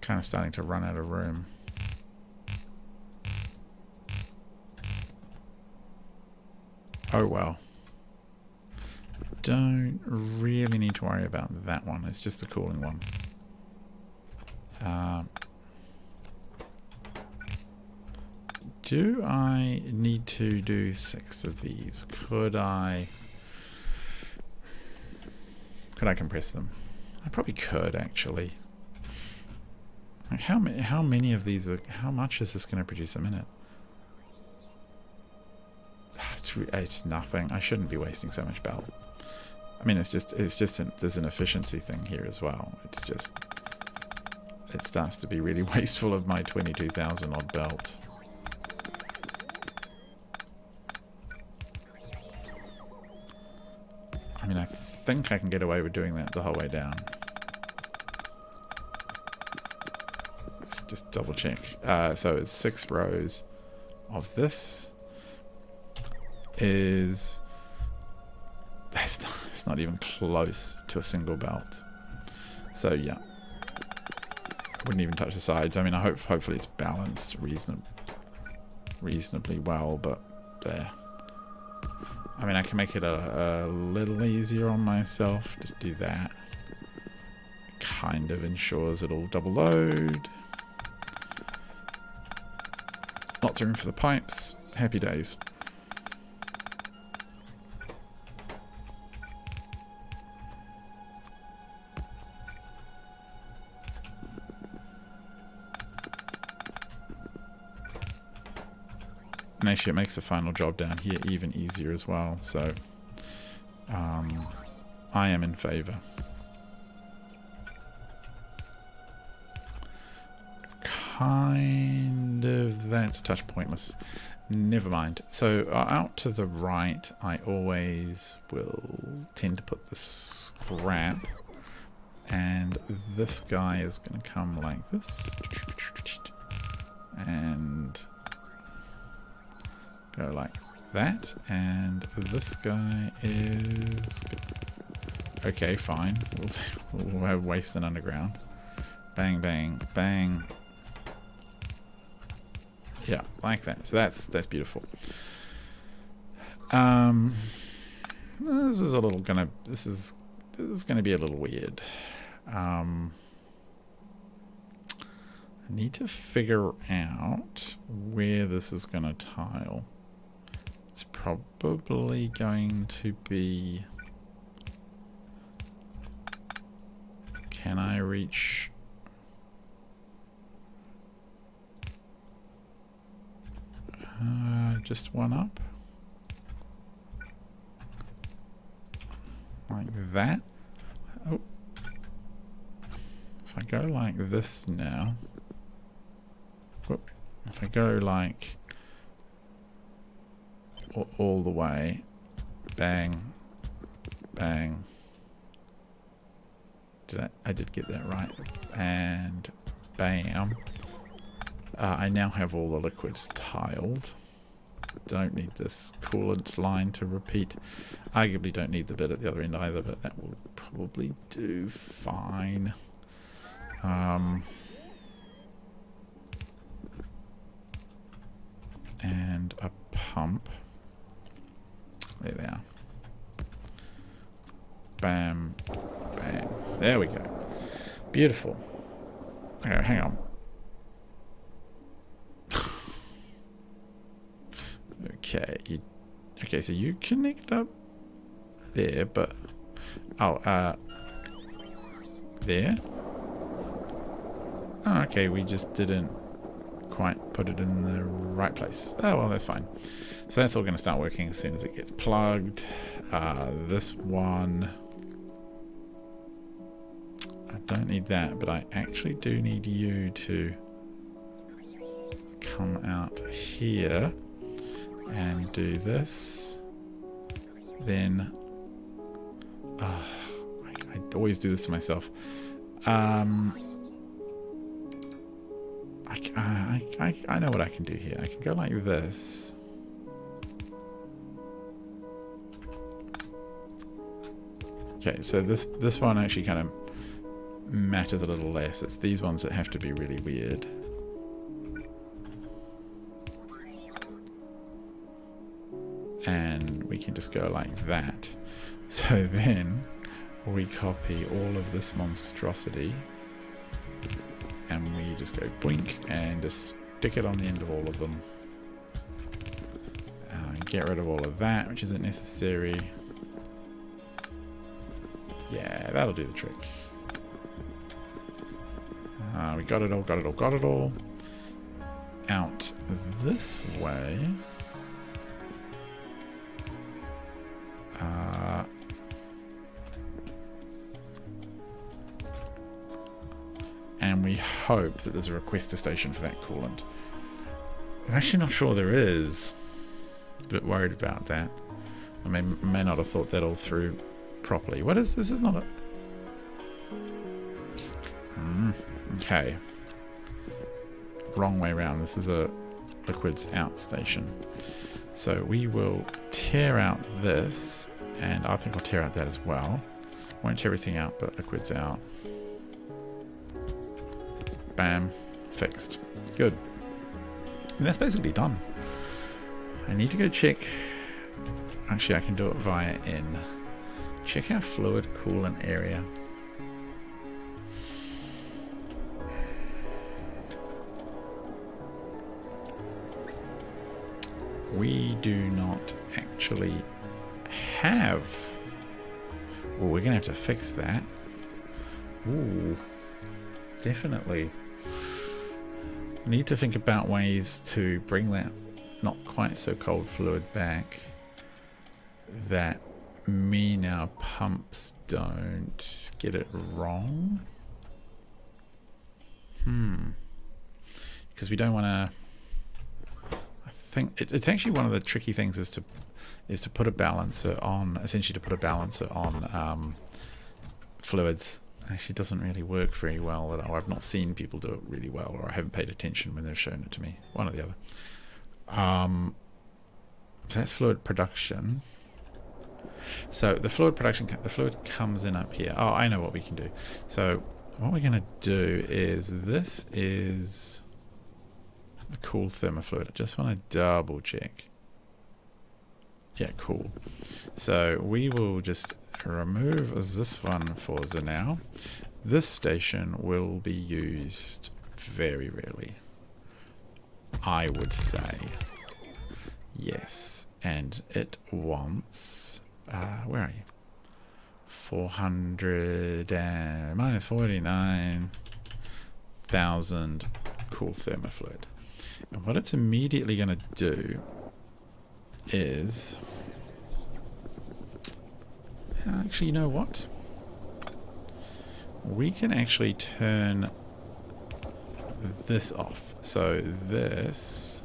Kind of starting to run out of room. Oh well. don't really need to worry about that one. It's just the cooling one. Do I need to do 6 of these? Could I compress them? I probably could, actually. Like how many of these are, how much is this going to produce a minute? It's nothing. I shouldn't be wasting so much belt. I mean, there's an efficiency thing here as well. It's just, it starts to be really wasteful of my 22,000 odd belt. I mean, I think I can get away with doing that the whole way down. Let's just double check. So it's 6 rows of this. It's not even close to a single belt. So yeah, wouldn't even touch the sides. I mean, hopefully it's balanced reasonably well, but there. I mean, I can make it a little easier on myself. Just do that. Kind of ensures it'll double load. Lots of room for the pipes. Happy days. And actually it makes the final job down here even easier as well, so I am in favour. Kind of, that's a touch pointless. Never mind. So out to the right, I always will tend to put the scrap, and this guy is going to come like this, and go like that, and this guy is okay, fine. We'll have waste and underground. Bang, bang, bang. Yeah, like that. So that's beautiful. This is a little gonna. This is gonna be a little weird. I need to figure out where this is gonna tile. It's probably going to be... Can I reach... just one up? Like that? Oh. If I go like this now... Whoop. If I go like... all the way, bang, bang. I did get that right, and bam. I now have all the liquids tiled. Don't need this coolant line to repeat. Arguably don't need the bit at the other end either, but that will probably do fine. And a pump. There they are. Bam. Bam. There we go. Beautiful. Okay, hang on. Okay, so you connect up there, but... Oh, there? Oh, okay, we just didn't quite put it in the right place. Oh, well, that's fine. So that's all going to start working as soon as it gets plugged. This one... I don't need that, but I actually do need you to come out here and do this. Then... I always do this to myself. I know what I can do here. I can go like this. Okay, so this one actually kind of matters a little less. It's these ones that have to be really weird. and we can just go like that. So then we copy all of this monstrosity and we just go boink and just stick it on the end of all of them. Get rid of all of that, which isn't necessary. Yeah, that'll do the trick. We got it all, got it all, got it all. Out this way. And we hope that there's a requester station for that coolant. I'm actually not sure there is. A bit worried about that. I may not have thought that all through properly. What is this? Is not a... Okay. Wrong way around. This is a liquids out station. So we will tear out this, and I think I'll tear out that as well. Won't tear everything out, but liquids out. Bam. Fixed. Good. And that's basically done. I need to go check. Actually, I can do it via N. Check our fluid coolant area. We do not actually have. Well, we're going to have to fix that. Ooh, definitely. Need to think about ways to bring that not quite so cold fluid back that mean our pumps don't get it wrong. Because we don't want to. I think it's actually one of the tricky things is to put a balancer on, essentially to put a balancer on fluids. Actually doesn't really work very well, or I've not seen people do it really well, or I haven't paid attention when they've shown it to me. One or the other. So that's fluid production. So the fluid production, the fluid comes in up here. Oh, I know what we can do. So what we're going to do is, this is a cool thermofluid. I just want to double check. Yeah, cool. So we will just remove this one for the now. This station will be used very rarely, I would say. Yes, and it wants where are you? 400 minus 49,000 cool thermofluid. And what it's immediately going to do is, actually, you know what? We can actually turn this off. So this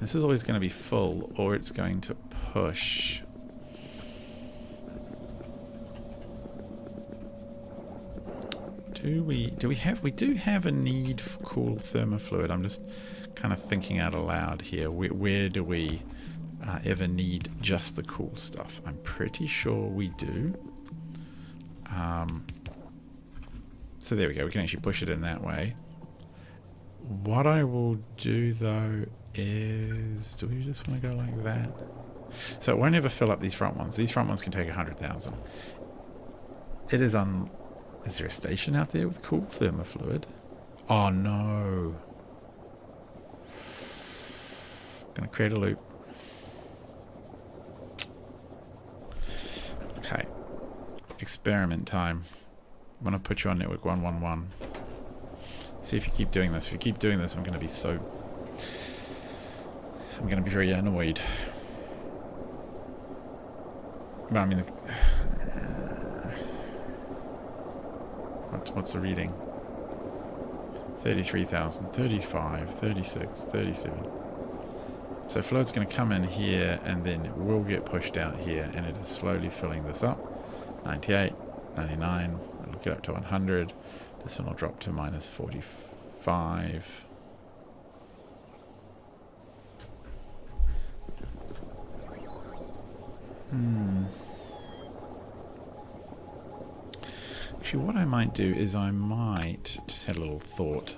is always going to be full, or it's going to push. We do have a need for cool thermofluid. I'm just kind of thinking out aloud here. Where do we ever need just the cool stuff? I'm pretty sure we do. So there we go. We can actually push it in that way. What I will do though is, do we just want to go like that? So it won't ever fill up these front ones. These front ones can take 100,000. It is on. Is there a station out there with cool thermofluid? Oh no. Gonna create a loop. Okay. Experiment time. I'm gonna put you on network 111. See if you keep doing this. If you keep doing this, I'm gonna be very annoyed. But I mean, what's the reading? 33,000, 35, 36, 37. So fluid's going to come in here and then it will get pushed out here, and it is slowly filling this up. 98, 99, I'll look it up to 100. This one will drop to minus 45. Actually, what I might do is I might just had a little thought.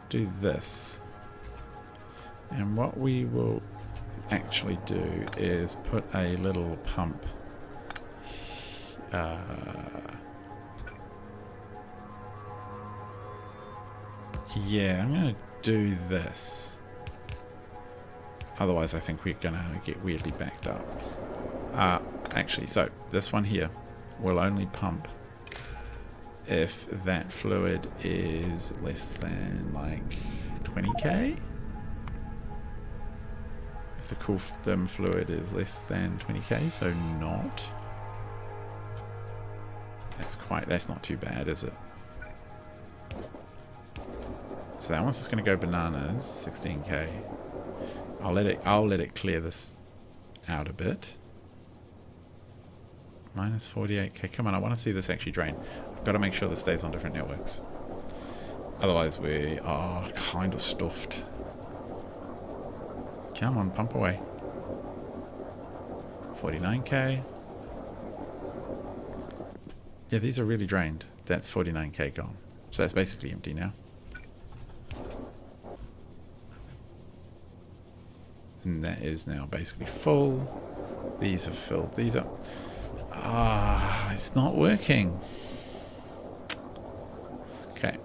do this. And what we will actually do is put a little pump. Yeah, I'm going to do this. Otherwise, I think we're going to get weirdly backed up. Actually, so this one here will only pump if that fluid is less than like 20k. If the cool therm fluid is less than 20k, so not. That's not too bad, is it? So that one's just going to go bananas, 16k. I'll let it clear this out a bit. Minus 48k. Come on, I want to see this actually drain. I've got to make sure this stays on different networks. Otherwise we are kind of stuffed. Come on, pump away. 49k. Yeah, these are really drained. That's 49k gone. So that's basically empty now. And that is now basically full. These have filled these up. It's not working. Okay.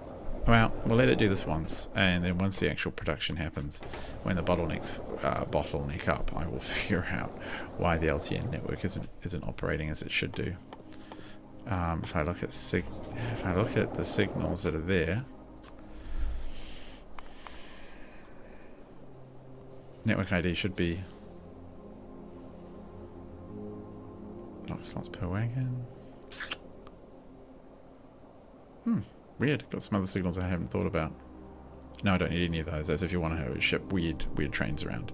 Well, we'll let it do this once, and then once the actual production happens, when the bottleneck up, I will figure out why the LTN network isn't operating as it should do. If I look at the signals that are there, network ID should be lock slots per wagon. Weird. Got some other signals I haven't thought about. No, I don't need any of those. As if you want to ship weird trains around.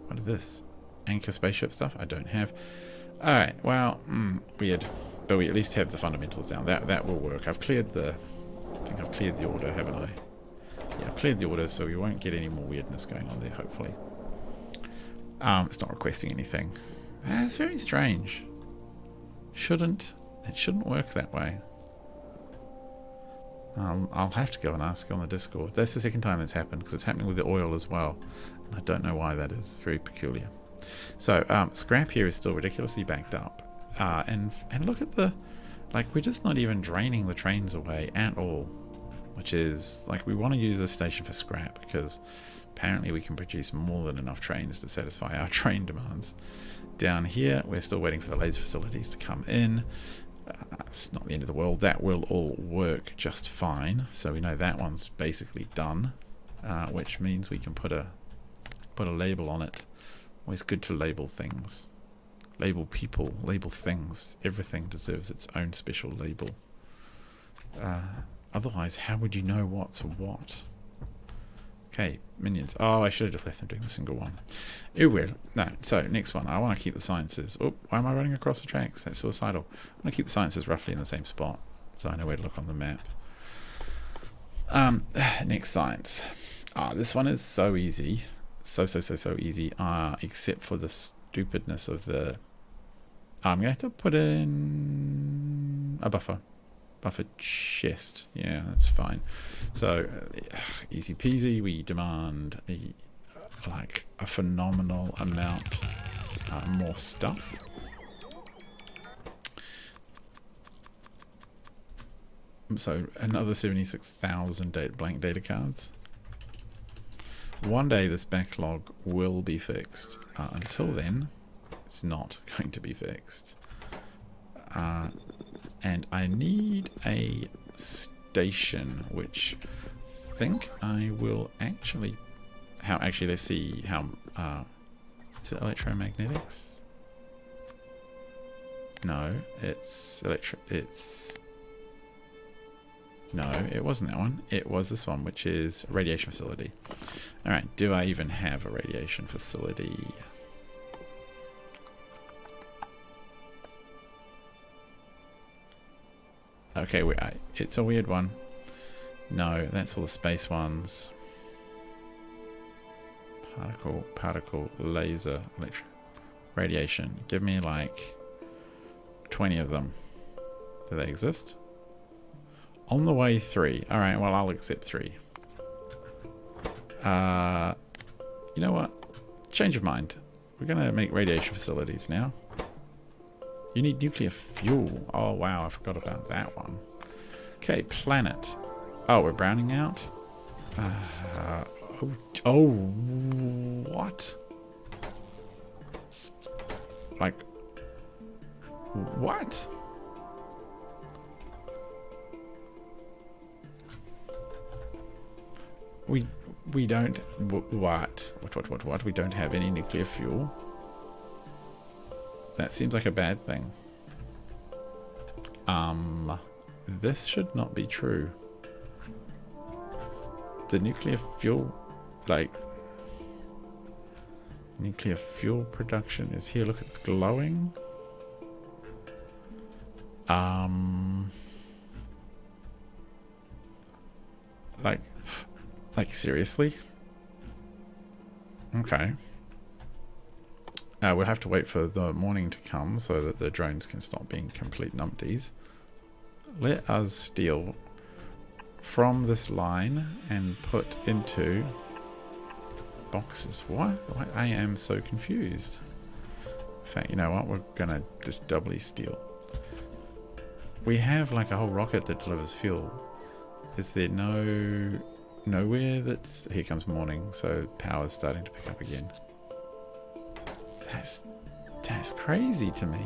What is this? Anchor spaceship stuff? I don't have. Alright, well, weird. But we at least have the fundamentals down. That will work. I think I've cleared the order, haven't I? Yeah, I've cleared the order, so we won't get any more weirdness going on there, hopefully. It's not requesting anything. That's very strange. It shouldn't work that way. I'll have to go and ask on the Discord. That's the second time it's happened, because it's happening with the oil as well. And I don't know why that is. Very peculiar. So, scrap here is still ridiculously backed up. And look at we're just not even draining the trains away at all. Which is, we want to use this station for scrap, because apparently we can produce more than enough trains to satisfy our train demands. Down here, we're still waiting for the laser facilities to come in. It's not the end of the world. That will all work just fine. So we know that one's basically done, which means we can put a label on it. Always good to label things. Label people, label things. Everything deserves its own special label. Otherwise, how would you know what's what? Okay, minions. Oh, I should have just left them doing the single one. Oh well. No, so next one. I want to keep the sciences. Oh, why am I running across the tracks? That's suicidal. I want to keep the sciences roughly in the same spot, so I know where to look on the map. Next science. This one is so easy. So easy. Except for the stupidness of the... I'm going to have to put in a buffer. Buffer chest. Yeah, that's fine. So, easy peasy. We demand a phenomenal amount more stuff. So, another 76,000 blank data cards. One day this backlog will be fixed. Until then, it's not going to be fixed. And I need a station, which I think I will actually... let's see how... is it electromagnetics? No, it's... No, it wasn't that one. It was this one, which is radiation facility. Alright, do I even have a radiation facility? Okay, it's a weird one. No, that's all the space ones. Particle, laser, radiation. Give me 20 of them. Do they exist? On the way 3. Alright, well I'll accept 3. You know what? Change of mind. We're going to make radiation facilities now. You need nuclear fuel. Oh, wow. I forgot about that one. Okay, planet. Oh, we're browning out? What? Like, what? We don't... What? What? We don't have any nuclear fuel? That seems like a bad thing. This should not be true. The nuclear fuel, like... Nuclear fuel production is here. Look, it's glowing. Like seriously? Okay. We'll have to wait for the morning to come so that the drones can stop being complete numpties. Let us steal from this line and put into boxes. What? I am so confused. In fact, you know what? We're gonna just doubly steal. We have like a whole rocket that delivers fuel. Is there nowhere that's... Here comes morning, so power's starting to pick up again. That's crazy to me.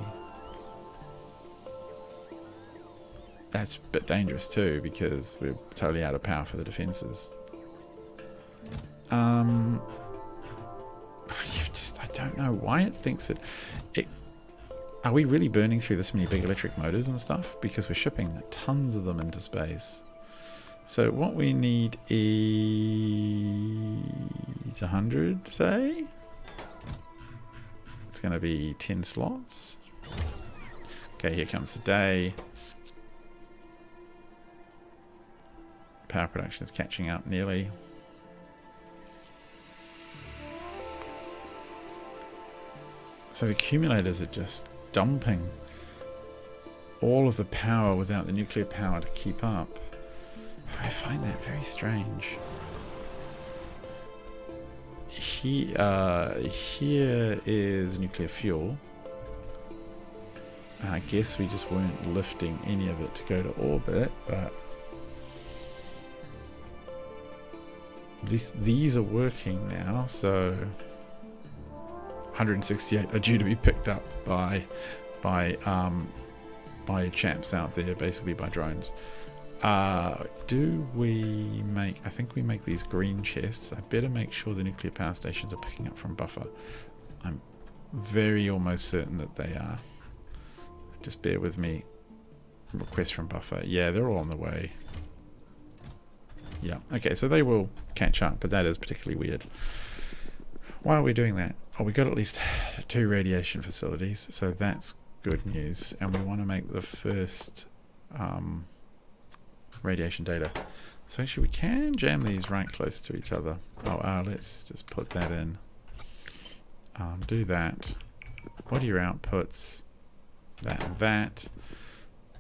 That's a bit dangerous too, because we're totally out of power for the defenses. I don't know why it thinks it... Are we really burning through this many big electric motors and stuff? Because we're shipping tons of them into space. So what we need is 100, say? It's going to be 10 slots. Okay, here comes the day. Power production is catching up nearly. So the accumulators are just dumping all of the power without the nuclear power to keep up. I find that very strange. Here is nuclear fuel. I guess we just weren't lifting any of it to go to orbit, but these are working now, so 168 are due to be picked up by chaps out there, basically by drones. Do we make... I think we make these green chests. I better make sure the nuclear power stations are picking up from buffer. I'm very almost certain that they are. Just bear with me. Request from buffer. Yeah, they're all on the way. Yeah, okay, so they will catch up, but that is particularly weird. Why are we doing that? Oh, we got at least 2 radiation facilities, so that's good news. And we want to make the first radiation data. So actually we can jam these right close to each other. Oh, let's just put that in. Do that. What are your outputs? That and that.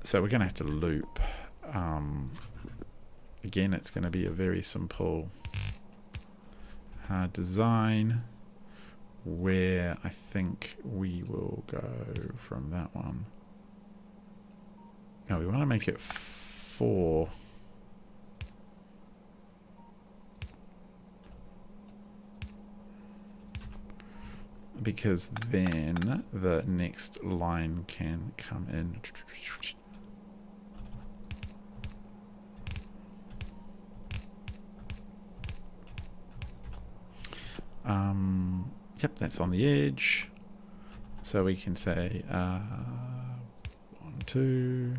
So we're going to have to loop. Again, it's going to be a very simple design where I think we will go from that one. No, we want to make it 4. Because then the next line can come in. Yep, that's on the edge. So we can say 1, 2.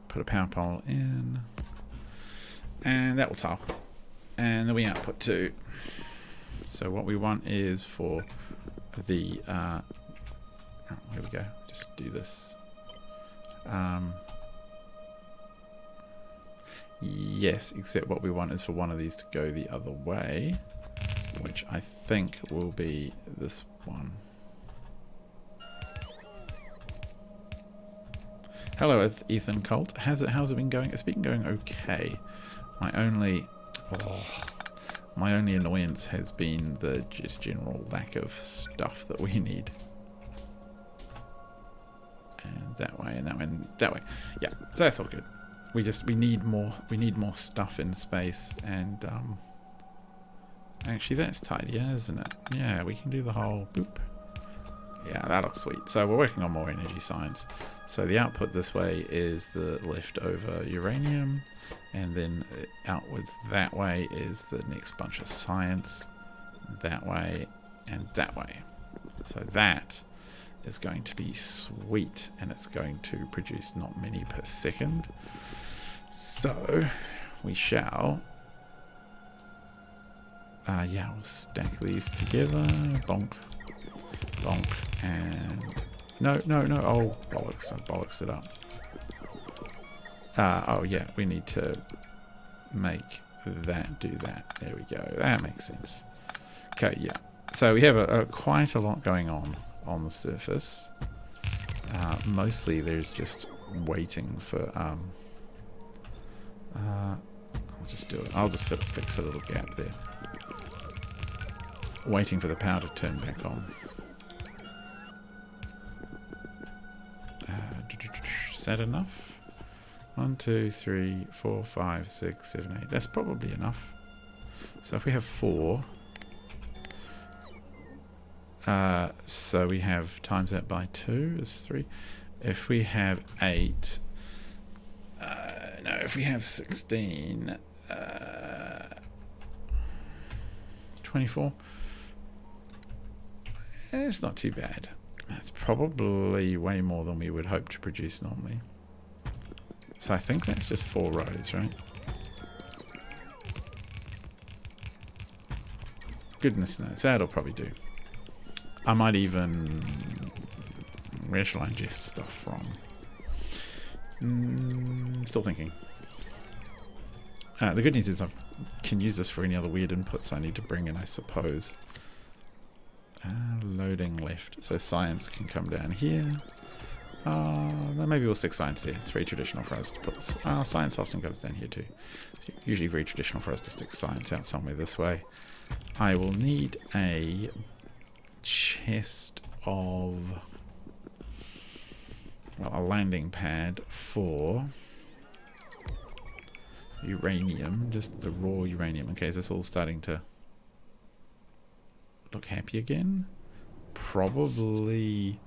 Put a power pole in. And that will tile. And then we output 2. So what we want is for the... oh, here we go. Just do this. Yes, except what we want is for one of these to go the other way, which I think will be this one. Hello, Ethan Colt. How's it been going? It's been going okay. My only My only annoyance has been the just general lack of stuff that we need. And that way, and that way, and that way. Yeah, so that's all good. We need more stuff in space, and actually that's tidier, isn't it? Yeah, we can do the whole boop. Yeah, that looks sweet. So we're working on more energy science. So the output this way is the leftover uranium, and then outwards that way is the next bunch of science, that way and that way. So that is going to be sweet, and it's going to produce not many per second. So we shall yeah, we'll stack these together. Bonk, bonk, and no, oh bollocks, I bollocksed it up. Oh yeah, we need to make that do that. There we go, that makes sense. Okay, yeah, so we have quite a lot going on the surface. Mostly there's just waiting for I'll just do it. I'll just fix a little gap there. Waiting for the power to turn back on. Is that enough? 1, 2, 3, 4, 5, 6, 7, 8. That's probably enough. So if we have 4, so we have times that by 2 is 3. If we have 8, no, if we have 16, 24. It's not too bad. That's probably way more than we would hope to produce normally. So I think that's just 4 rows, right? Goodness knows, that'll probably do. I might even... Where shall I ingest stuff from? Still thinking. The good news is I can use this for any other weird inputs I need to bring in, I suppose. Loading left. So science can come down here. Then maybe we'll stick science there. It's very traditional for us to put... science often goes down here too. It's usually very traditional for us to stick science out somewhere this way. I will need a chest of... well, a landing pad for uranium, just the raw uranium. Okay, is this all starting to look happy again? Probably.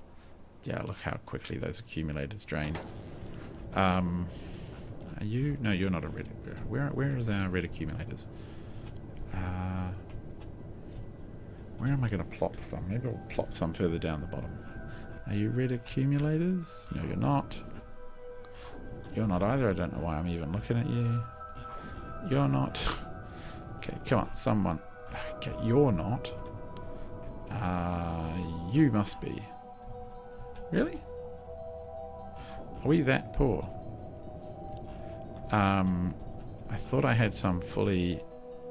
Yeah, look how quickly those accumulators drain. Are you? No, you're not a red. Where is our red accumulators? Where am I going to plop some? Maybe I'll plop some further down the bottom. Are you red accumulators? No, you're not. You're not either. I don't know why I'm even looking at you. You're not. Okay, come on, someone. Okay, you're not. You must be. Really? Are we that poor? I thought I had some fully...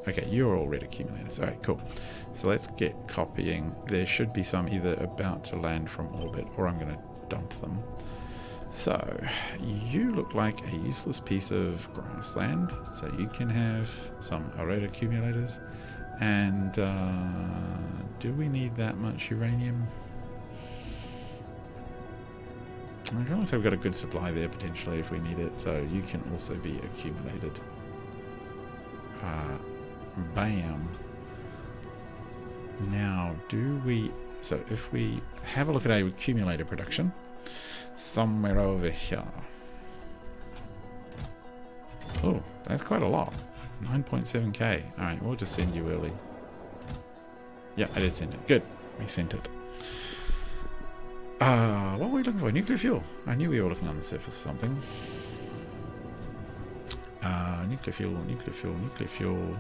Okay, you're all red accumulators. Alright, cool. So let's get copying. There should be some either about to land from orbit, or I'm going to dump them. So, you look like a useless piece of grassland. So you can have some red accumulators. And do we need that much uranium? It looks like we've got a good supply there potentially if we need it. So you can also be accumulated. Bam. Now, do we... So if we have a look at our accumulator production, somewhere over here. Oh, that's quite a lot. 9.7k. Alright, we'll just send you early. Yeah, I did send it. Good. We sent it. What were we looking for? Nuclear fuel. I knew we were looking on the surface of something. Nuclear fuel, nuclear fuel, nuclear fuel.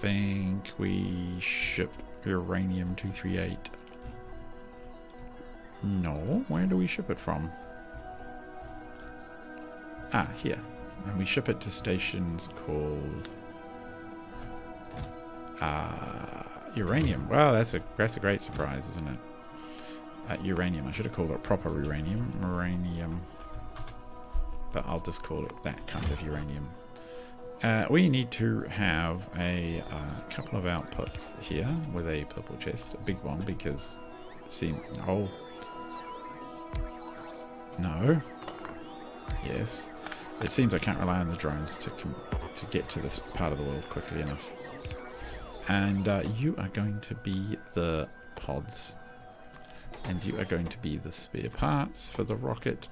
Think we ship uranium-238. No, where do we ship it from? Ah, here. And we ship it to stations called uranium. Wow, that's a great surprise, isn't it? Uranium. I should have called it proper uranium. Uranium. But I'll just call it that kind of uranium. We need to have a couple of outputs here with a purple chest, a big one, because oh no, yes, it seems I can't rely on the drones to get to this part of the world quickly enough. And you are going to be the pods, and you are going to be the spare parts for the rocket.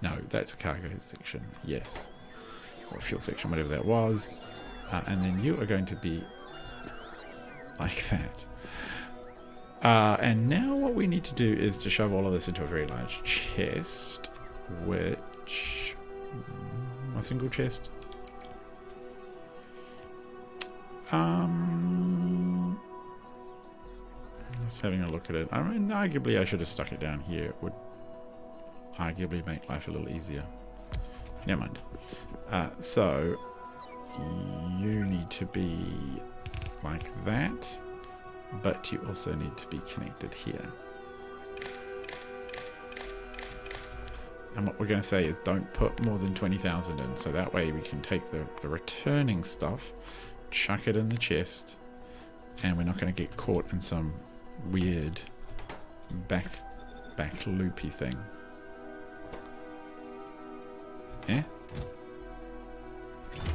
No, that's a cargo section. Yes. Or fuel section, whatever that was. And then you are going to be like that. And now what we need to do is to shove all of this into a very large chest, which... a single chest. Just having a look at it. I mean, arguably I should have stuck it down here. It would arguably make life a little easier. Never mind. So you need to be like that, but you also need to be connected here. And what we're going to say is don't put more than 20,000 in, so that way we can take the returning stuff, chuck it in the chest, and we're not going to get caught in some weird back loopy thing. Yeah?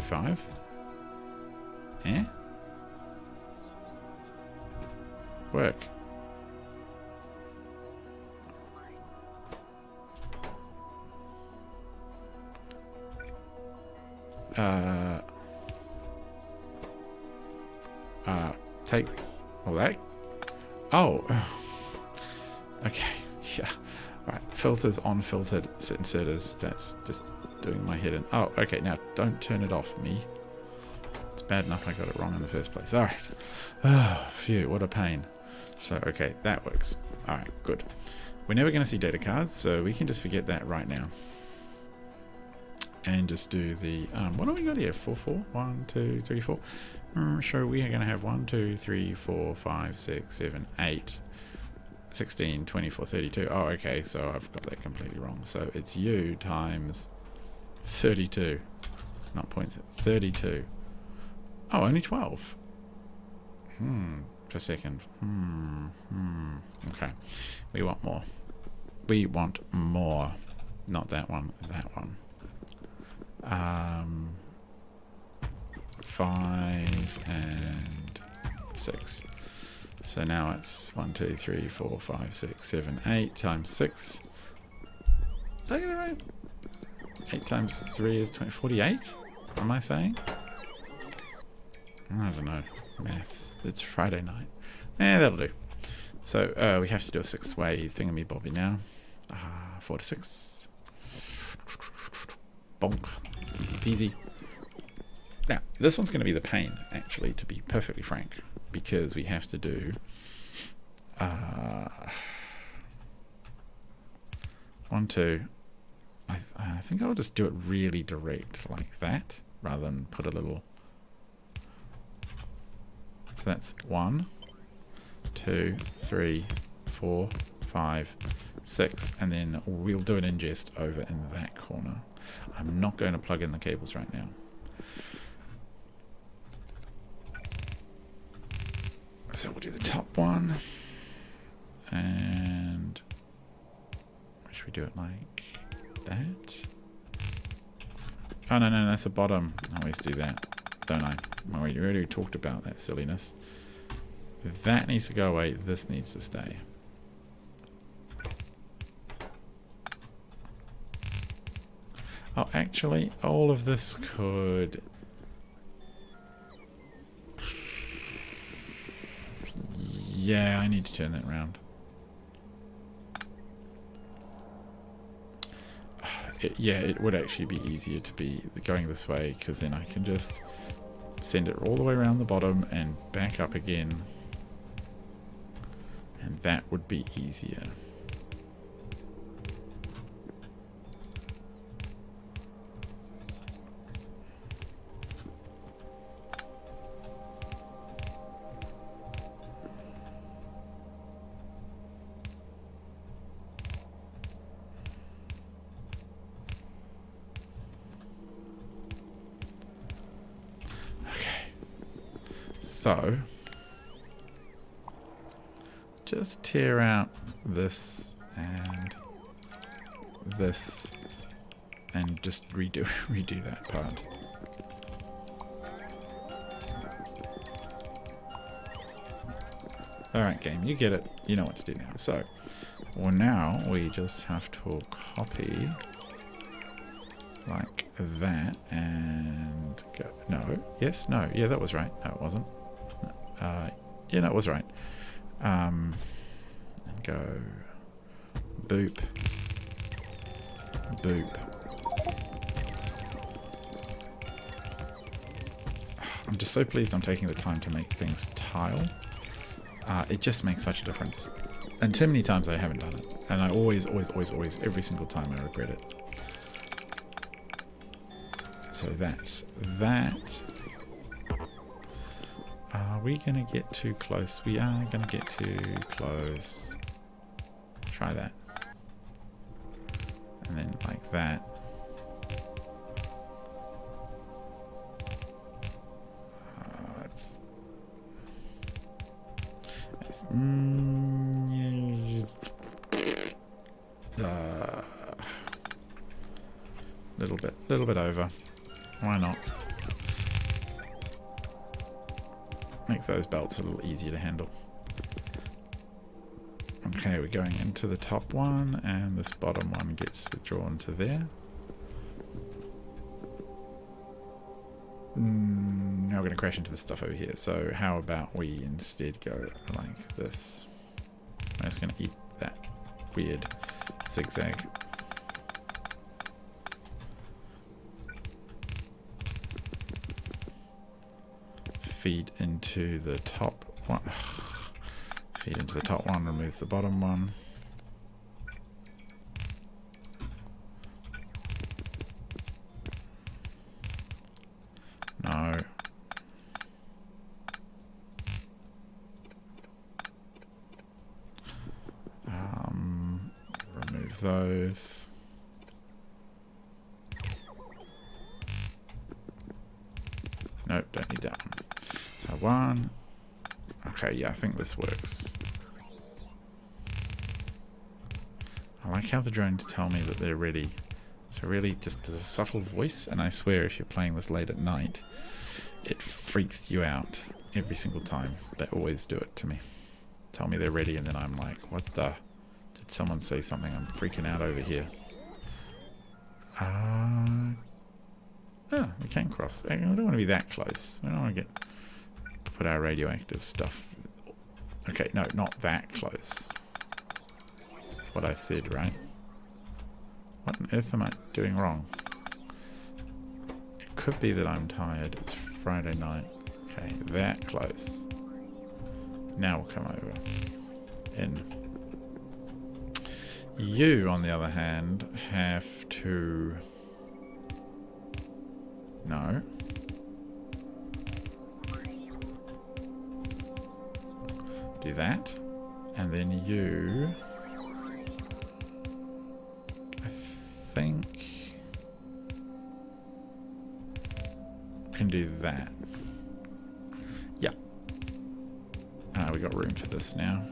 5? Yeah? Work. Take all that. Oh. Okay. Yeah. Right. Filters on filtered inserters. That's just doing my head in. Oh, okay. Now don't turn it off, me. It's bad enough I got it wrong in the first place. All right. Oh, phew. What a pain. So, okay. That works. All right. Good. We're never going to see data cards, so we can just forget that right now. And just do the what do we got here? 4 4 1 2 3 4. So we are going to have 1 2 3 4 5 6 7 8 16 24 32. Oh, okay, so I've got that completely wrong. So it's u times 32, not points, 32. Oh, only 12. For a second. Okay, we want more. We want more. Not that one, that one. 5 and 6. So now it's 1 2 3 4 5 6 7 8 times 6. Did I get that right? 8 times 3 is 20, 48? Am I saying? I don't know. Maths. It's Friday night. That'll do. So we have to do a 6-way thingamybobby now. 4 to 6. Bonk. Easy peasy. Now, this one's going to be the pain, actually, to be perfectly frank, because we have to do 1 2. I think I'll just do it really direct like that, rather than put a little. So that's 1 2 3 4 5 6, and then we'll do an ingest over in that corner. I'm not going to plug in the cables right now. So we'll do the top one, and should we do it like that? Oh no, that's the bottom. I always do that, don't I? Oh, we already talked about that silliness. That needs to go away. This needs to stay. Oh, actually, all of this could... Yeah, I need to turn that around. It would actually be easier to be going this way, because then I can just send it all the way around the bottom and back up again. And that would be easier. So, just tear out this and this and just redo that part. Alright game, you get it. You know what to do now. So, well now we just have to copy like that and go. No. Yes? No. Yeah, that was right. No, it wasn't. Yeah, no, it was right. And go boop. Boop. I'm just so pleased I'm taking the time to make things tile. It just makes such a difference. And too many times I haven't done it. And I always, every single time I regret it. So that's that. Are we going to get too close? We are going to get too close. Try that. And then like that. Little bit over. Why not? Make those belts a little easier to handle. Okay, we're going into the top one, and this bottom one gets withdrawn to there. Now we're going to crash into the stuff over here. So how about we instead go like this? I'm just going to eat that weird zigzag. Feed into the top one. Feed into the top one, remove the bottom one. No. Remove those. Nope, don't need that one. So one. Okay, yeah, I think this works. I like how the drones tell me that they're ready. So really just a subtle voice, and I swear if you're playing this late at night, it freaks you out every single time. They always do it to me. Tell me they're ready, and then I'm like, what the? Did someone say something? I'm freaking out over here. We can cross. I don't want to be that close. I don't want to put our radioactive stuff. Okay, no, not that close. That's what I said, right? What on earth am I doing wrong? It could be that I'm tired. It's Friday night. Okay, that close. Now we'll come over. In. You, on the other hand, have to... No. Do that. And then you... I think... can do that. Yeah. We got room for this now.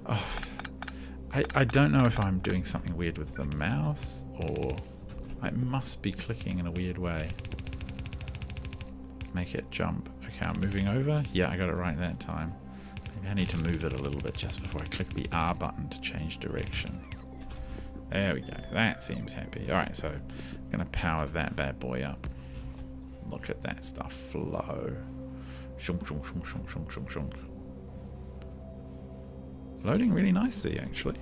Oh, I don't know if I'm doing something weird with the mouse, or I must be clicking in a weird way. Make it jump. Okay, I'm moving over. Yeah, I got it right that time. Maybe I need to move it a little bit just before I click the R button to change direction. There we go. That seems happy. Alright, so I'm going to power that bad boy up. Look at that stuff flow. Shunk, shunk, shunk, shunk, shunk, shunk, shunk. Loading really nicely, actually.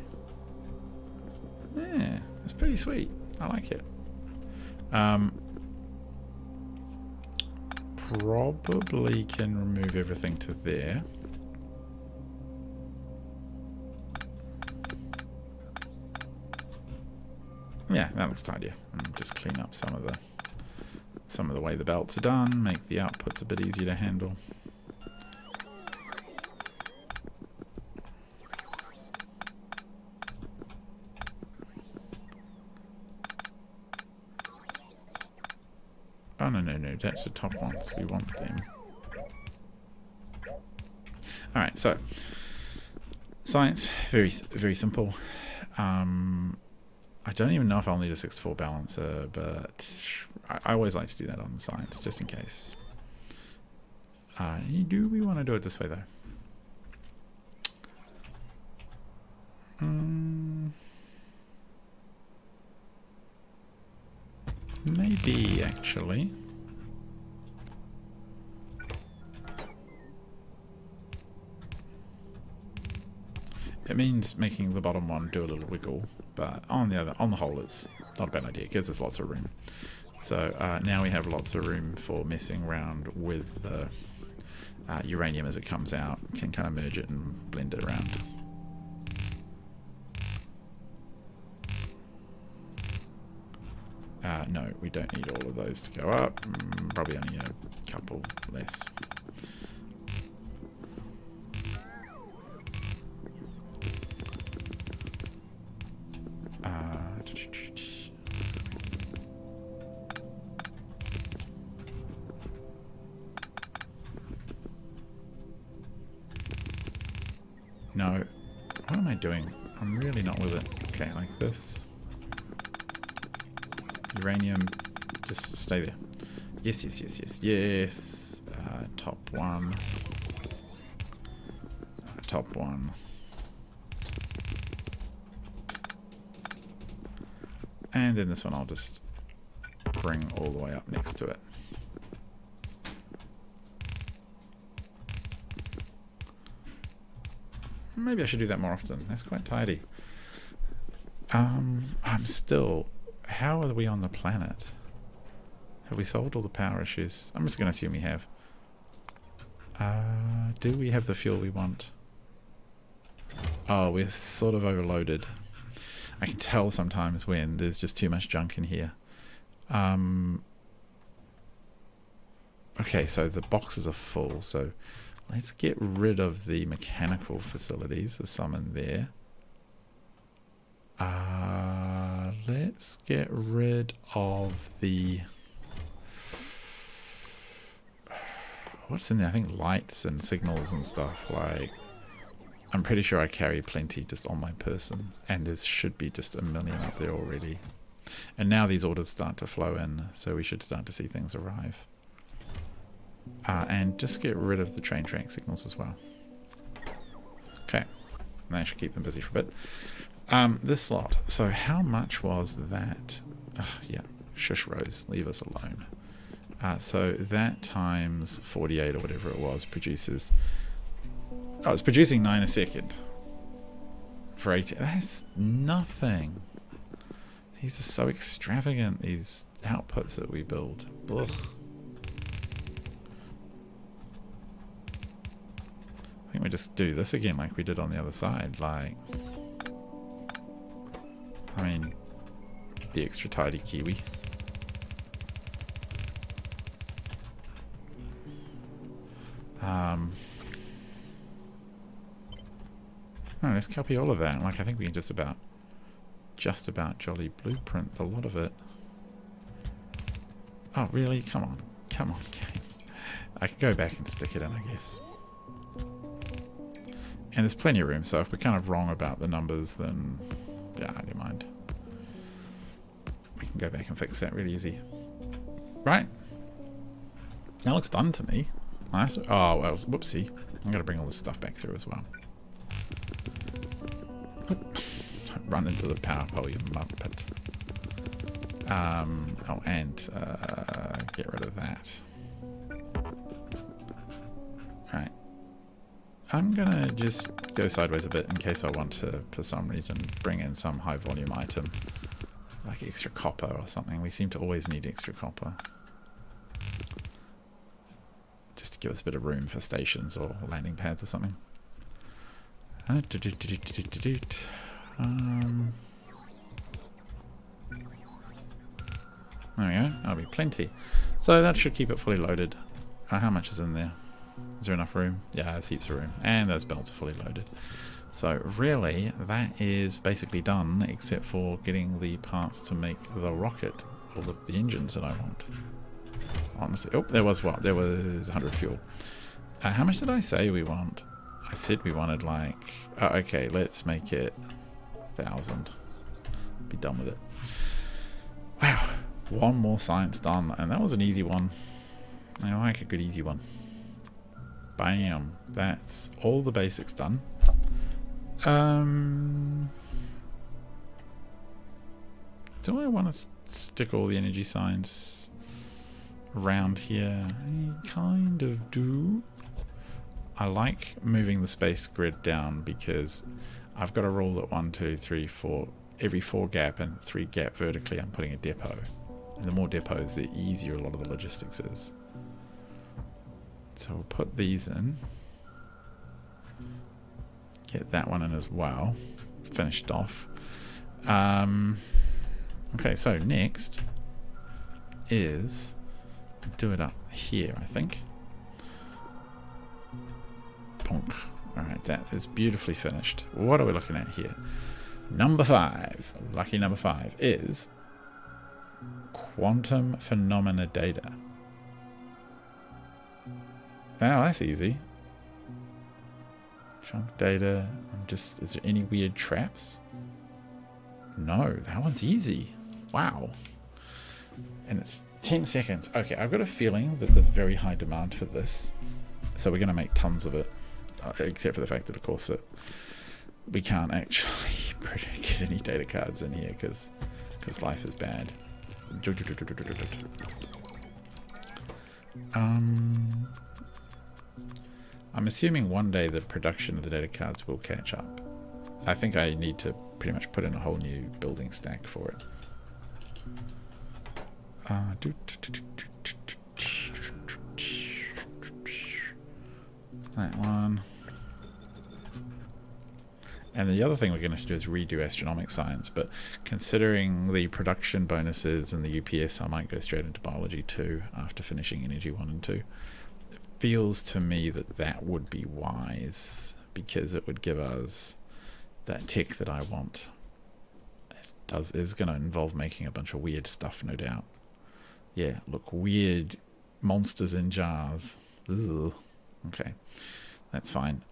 Yeah, it's pretty sweet. I like it. Probably can remove everything to there. Yeah, that looks tidier. And just clean up some of the way the belts are done, make the outputs a bit easier to handle. Oh, no, that's the top ones. We want them. Alright, so science, very simple. I don't even know if I'll need a 6-to-4 balancer, but I always like to do that on the science, just in case. Do we want to do it this way, though? Maybe, actually. It means making the bottom one do a little wiggle, but on the whole, it's not a bad idea. It gives us lots of room. So now we have lots of room for messing around with the uranium as it comes out. Can kind of merge it and blend it around. No, we don't need all of those to go up. Probably only a couple less. No. What am I doing? I'm really not with it. Okay, like this. Uranium, just stay there. Yes, yes, yes, yes, yes. Top one. Top one. And then this one I'll just bring all the way up next to it. Maybe I should do that more often. That's quite tidy. I'm still... How are we on the planet? Have we solved all the power issues? I'm just going to assume we have. Do we have the fuel we want? Oh, we're sort of overloaded. I can tell sometimes when there's just too much junk in here. Okay, so the boxes are full, so let's get rid of the mechanical facilities. There's some in there. Let's get rid of the... What's in there? I think lights and signals and stuff. Like, I'm pretty sure I carry plenty just on my person. And there should be just a million up there already. And now these orders start to flow in, so we should start to see things arrive. And just get rid of the train track signals as well. Okay. That should keep them busy for a bit. This lot. So how much was that? Yeah, shush Rose, leave us alone. So that times 48 or whatever it was produces... Oh, it's producing 9 a second. For 80. That's nothing. These are so extravagant, these outputs that we build. Ugh. I think we just do this again like we did on the other side. Like... I mean, the extra tidy Kiwi. No, let's copy all of that. Like, I think we can just about jolly blueprint a lot of it. Oh, really? Come on. Come on, game. I can go back and stick it in, I guess. And there's plenty of room, so if we're kind of wrong about the numbers, then... Yeah, I don't mind. We can go back and fix that really easy. Right. That looks done to me. Nice. Oh, well, whoopsie. I'm going to bring all this stuff back through as well. Don't run into the power pole, you muppet. Oh, and get rid of that. Alright. I'm gonna just go sideways a bit in case I want to, for some reason, bring in some high volume item. Like extra copper or something. We seem to always need extra copper. Just to give us a bit of room for stations or landing pads or something. There we go. That'll be plenty. So that should keep it fully loaded. How much is in there? Is there enough room? Yeah, there's heaps of room. And those belts are fully loaded. So really, that is basically done, except for getting the parts to make the rocket, or the engines that I want. Honestly. Oh, there was what? There was 100 fuel. How much did I say we want? I said we wanted like... Oh, okay, let's make it 1,000. Be done with it. Wow. One more science done. And that was an easy one. I like a good easy one. Bam. That's all the basics done. Do I want to stick all the energy signs around here? I kind of do. I like moving the space grid down because I've got a rule that 1, 2, 3, 4, every 4 gap and 3 gap vertically I'm putting a depot. And the more depots, the easier a lot of the logistics is. So we'll put these in. Get that one in as well. Finished off. Okay, so next is do it up here, I think. Bonk. Alright, that is beautifully finished. What are we looking at here? Number 5, lucky number 5, is quantum phenomena data. Wow, that's easy. Chunk data. Is there any weird traps? No, that one's easy. Wow. And it's 10 seconds. Okay, I've got a feeling that there's very high demand for this. So we're going to make tons of it. Except for the fact that, of course, that we can't actually get any data cards in here because life is bad. I'm assuming one day the production of the data cards will catch up. I think I need to pretty much put in a whole new building stack for it. That one. And the other thing we're going to do is redo astronomic science, but considering the production bonuses and the UPS, I might go straight into biology 2 after finishing energy 1 and 2. It feels to me that that would be wise, because it would give us that tech that I want. It is going to involve making a bunch of weird stuff, no doubt. Yeah, look, weird monsters in jars. Ugh. Okay, that's fine.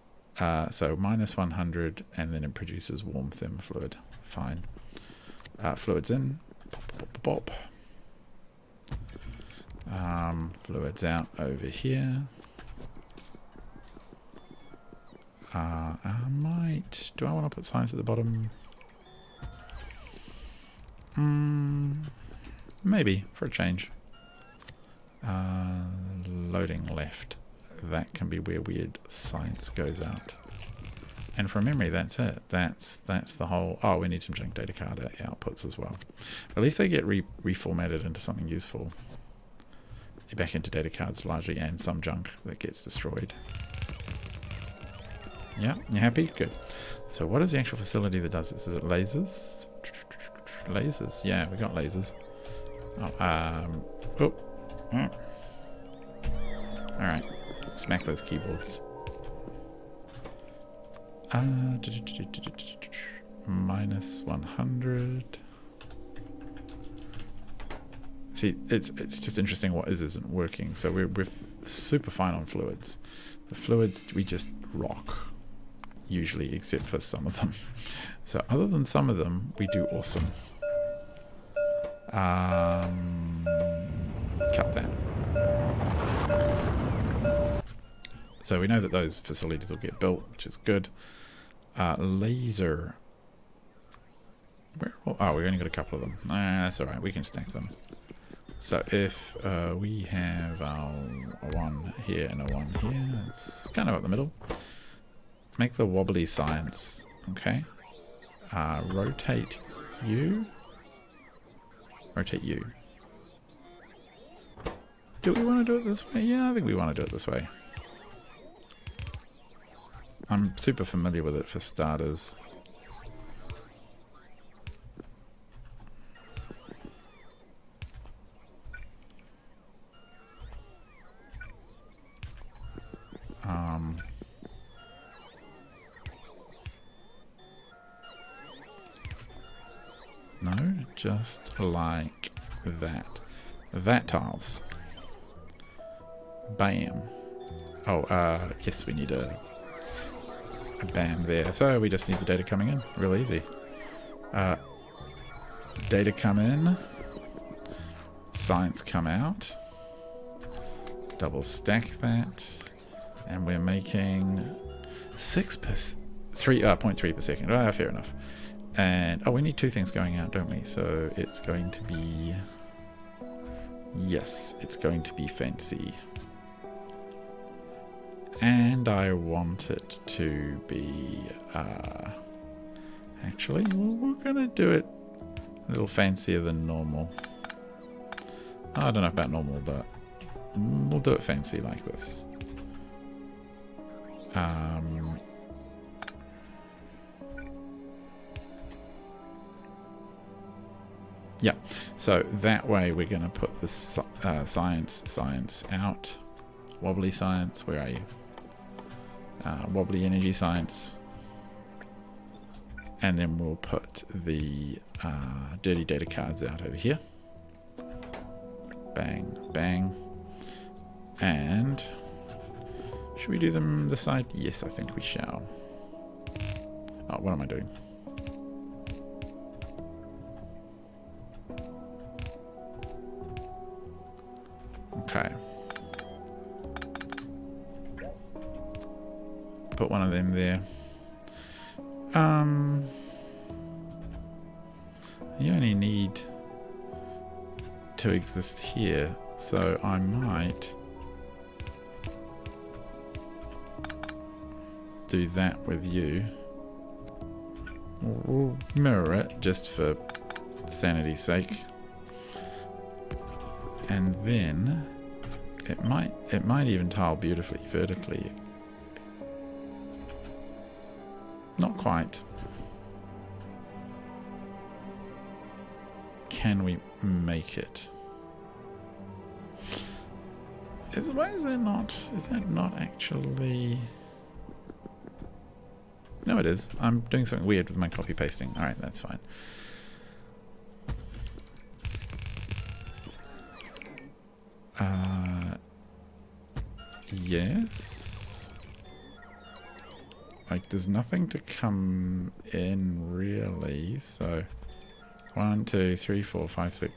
So minus 100, and then it produces warm thermofluid. Fine. Fluids in. Pop, pop, pop. Fluids out over here. Do I want to put science at the bottom? Maybe, for a change. Loading left. That can be where weird science goes out. And from memory, that's it. That's the whole... Oh, we need some junk data card outputs as well. At least they get reformatted into something useful. Back into data cards largely, and some junk that gets destroyed. Yeah, you happy? Good. So what is the actual facility that does this? Is it lasers? Lasers. Yeah, we got lasers. Oh, Alright. Smack those keyboards. Minus 100. See, it's just interesting what isn't working. So we're super fine on fluids. The fluids we just rock, usually, except for some of them. So other than some of them, we do awesome. Cut that. So we know that those facilities will get built, which is good. Laser. Oh, we've only got a couple of them. That's alright, we can stack them. So if we have a 1 here and a 1 here, it's kind of up the middle. Make the wobbly science, okay? Rotate you. Rotate you. Do we want to do it this way? Yeah, I think we want to do it this way. I'm super familiar with it for starters. No, just like that. That tiles. Bam. Oh, yes, we need a Bam, there. So we just need the data coming in. Real easy. Data come in. Science come out. Double stack that. And we're making 0.3 per second. Fair enough. And, we need two things going out, don't we? So it's going to be... Yes, it's going to be fancy. And I want it to be... actually, we're going to do it a little fancier than normal. I don't know about normal, but we'll do it fancy like this. Yeah, so that way we're going to put the science out. Wobbly science, where are you? Wobbly energy science. And then we'll put the dirty data cards out over here. Bang, bang. And should we do them this side? Yes, I think we shall. Oh, what am I doing? Okay. Put one of them there. You only need to exist here, so I might do that with you. We'll mirror it just for sanity's sake. And then it might even tile beautifully vertically. Not quite. Can we make it? Is that not actually... No, it is. I'm doing something weird with my copy pasting. Alright, that's fine. Yes. Like, there's nothing to come in really, so 1, 2, 3, 4, 5, 6,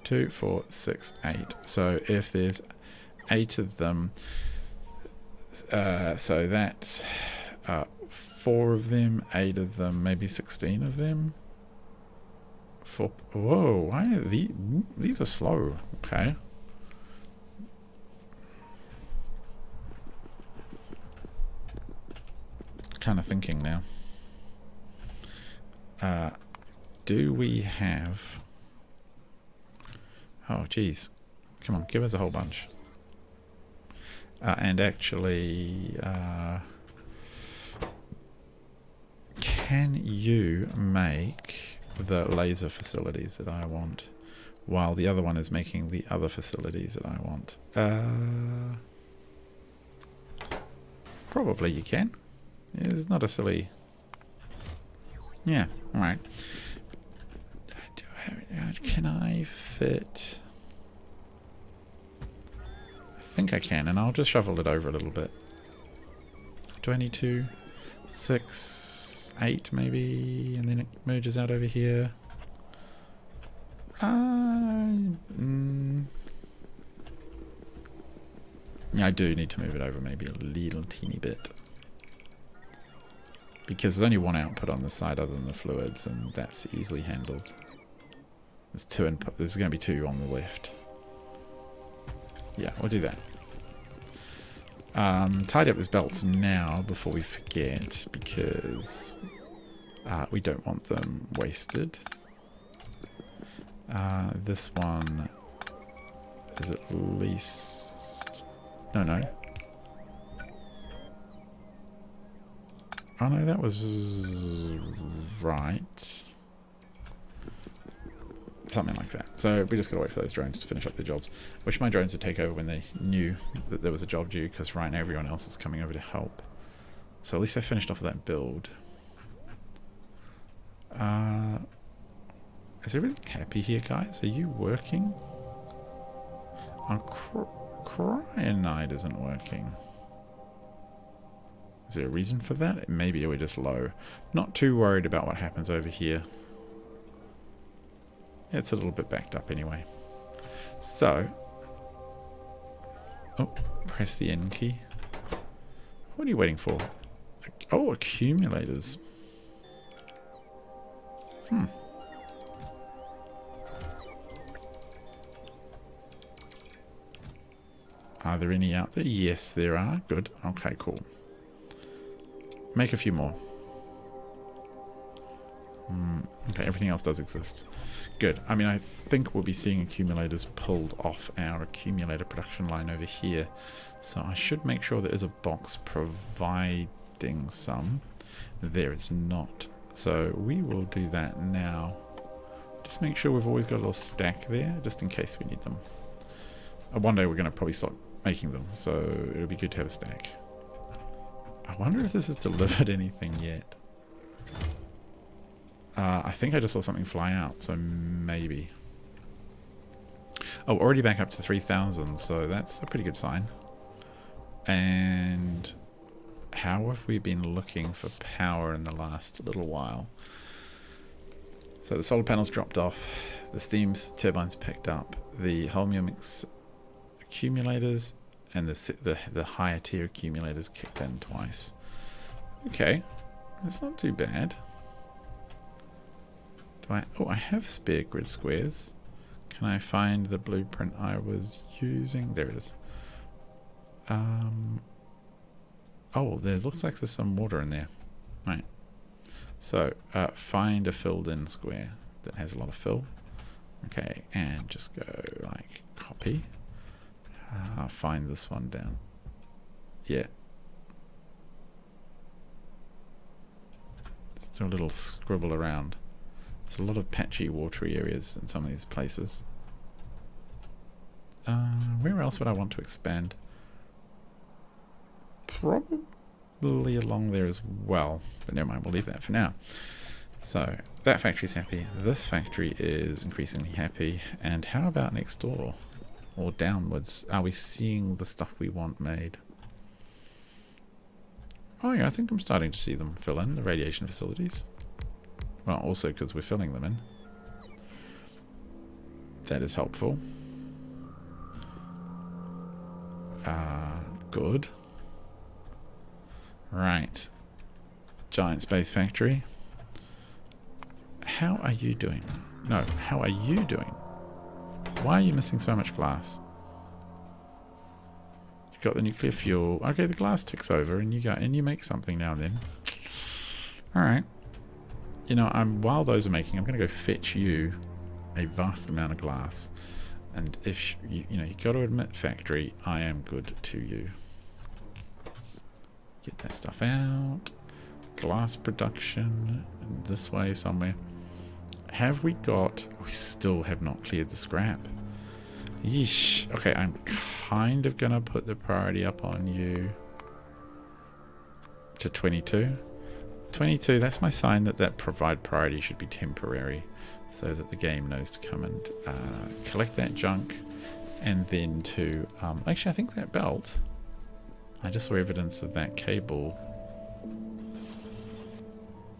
2, 4, 6, 8. So if there's 8 of them, so that's 4 of them, 8 of them, maybe 16 of them. 4. Whoa! Why are these are slow? Okay. Kind of thinking now. Do we have... Oh, geez. Come on, give us a whole bunch. And actually... can you make the laser facilities that I want while the other one is making the other facilities that I want? Probably you can. It's not a silly... Yeah, alright. Can I fit... I think I can, and I'll just shuffle it over a little bit. 22, 6, 8 maybe, and then it merges out over here. Yeah, I do need to move it over maybe a little teeny bit. Because there's only one output on the side other than the fluids, and that's easily handled. There's 2 input. There's going to be 2 on the left. Yeah, we'll do that. Tidy up these belts now before we forget, because we don't want them wasted. This one is at least... No. Oh no, that was right. Something like that. So we just gotta wait for those drones to finish up their jobs. Wish my drones would take over when they knew that there was a job due, because right now everyone else is coming over to help. So at least I finished off that build. Is everything happy here, guys? Are you working? Cyanide isn't working. Is there a reason for that? Maybe we're just low. Not too worried about what happens over here. It's a little bit backed up anyway. So, oh, press the N key. What are you waiting for? Oh, accumulators. Are there any out there? Yes, there are. Good. Okay, cool. Make a few more. Okay, everything else does exist. Good. I mean, I think we'll be seeing accumulators pulled off our accumulator production line over here. So I should make sure there is a box providing some. There is not. So we will do that now. Just make sure we've always got a little stack there, just in case we need them. One day we're going to probably start making them, so it'll be good to have a stack. I wonder if this has delivered anything yet. I think I just saw something fly out, so maybe. Oh, already back up to 3,000, so that's a pretty good sign. And how have we been looking for power in the last little while? So the solar panels dropped off, the steam turbines picked up, the Holmium accumulators and the higher tier accumulators kicked in twice. Okay, that's not too bad. I have spare grid squares. Can I find the blueprint I was using? There it is. Oh, there looks like there's some water in there. Right. So, find a filled in square that has a lot of fill. Okay, and just go like copy. Find this one down. Yeah. Let's do a little scribble around. There's a lot of patchy, watery areas in some of these places. Where else would I want to expand? Probably along there as well. But never mind, we'll leave that for now. So, that factory's happy. This factory is increasingly happy. And how about next door? Or downwards? Are we seeing the stuff we want made? Oh yeah, I think I'm starting to see them fill in, the radiation facilities. Well, also because we're filling them in. That is helpful. Good. Right. Giant space factory. How are you doing? No, how are you doing? Why are you missing so much glass? You've got the nuclear fuel. Okay, the glass ticks over and you make something now and then. Alright. You know, while those are making, I'm going to go fetch you a vast amount of glass. And if you know, you've got to admit, factory, I am good to you. Get that stuff out. Glass production this way somewhere. Have we got... We still have not cleared the scrap. Yeesh. Okay, I'm kind of going to put the priority up on you to 22. 22, that's my sign that provide priority should be temporary, so that the game knows to come and collect that junk, and then to actually I think that belt, I just saw evidence of that cable.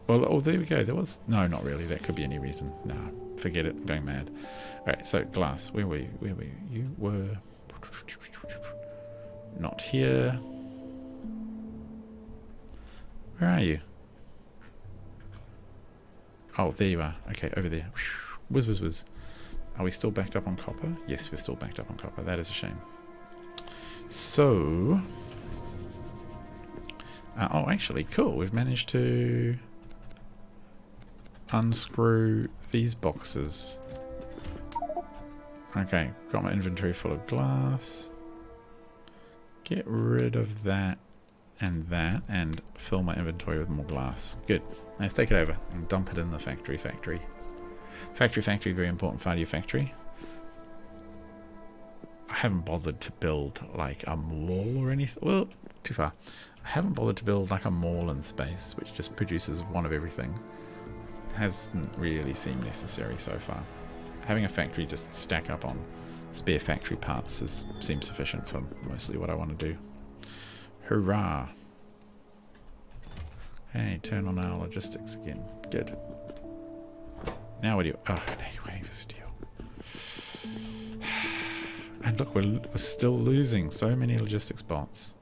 Well, oh, there we go. There was no, not really. That could be any reason. No, forget it. I'm going mad. All right, so glass. Where were you? Where were you? You were not here. Where are you? Oh, there you are. Okay, over there. Whiz, whiz, whiz. Are we still backed up on copper? Yes, we're still backed up on copper. That is a shame. So... oh, actually, cool. We've managed to unscrew these boxes. Okay, got my inventory full of glass. Get rid of that, and fill my inventory with more glass. Good. Let's take it over and dump it in the factory. Factory, very important part of your factory. I haven't bothered to build like a mall or anything. Well, too far. I haven't bothered to build like a mall in space, which just produces one of everything. Hasn't really seemed necessary so far. Having a factory just stack up on spare factory parts seems sufficient for mostly what I want to do. Hurrah! Okay, turn on our logistics again. Good. Now what do you... Oh, now you're waiting for steel. And look, we're still losing so many logistics bots.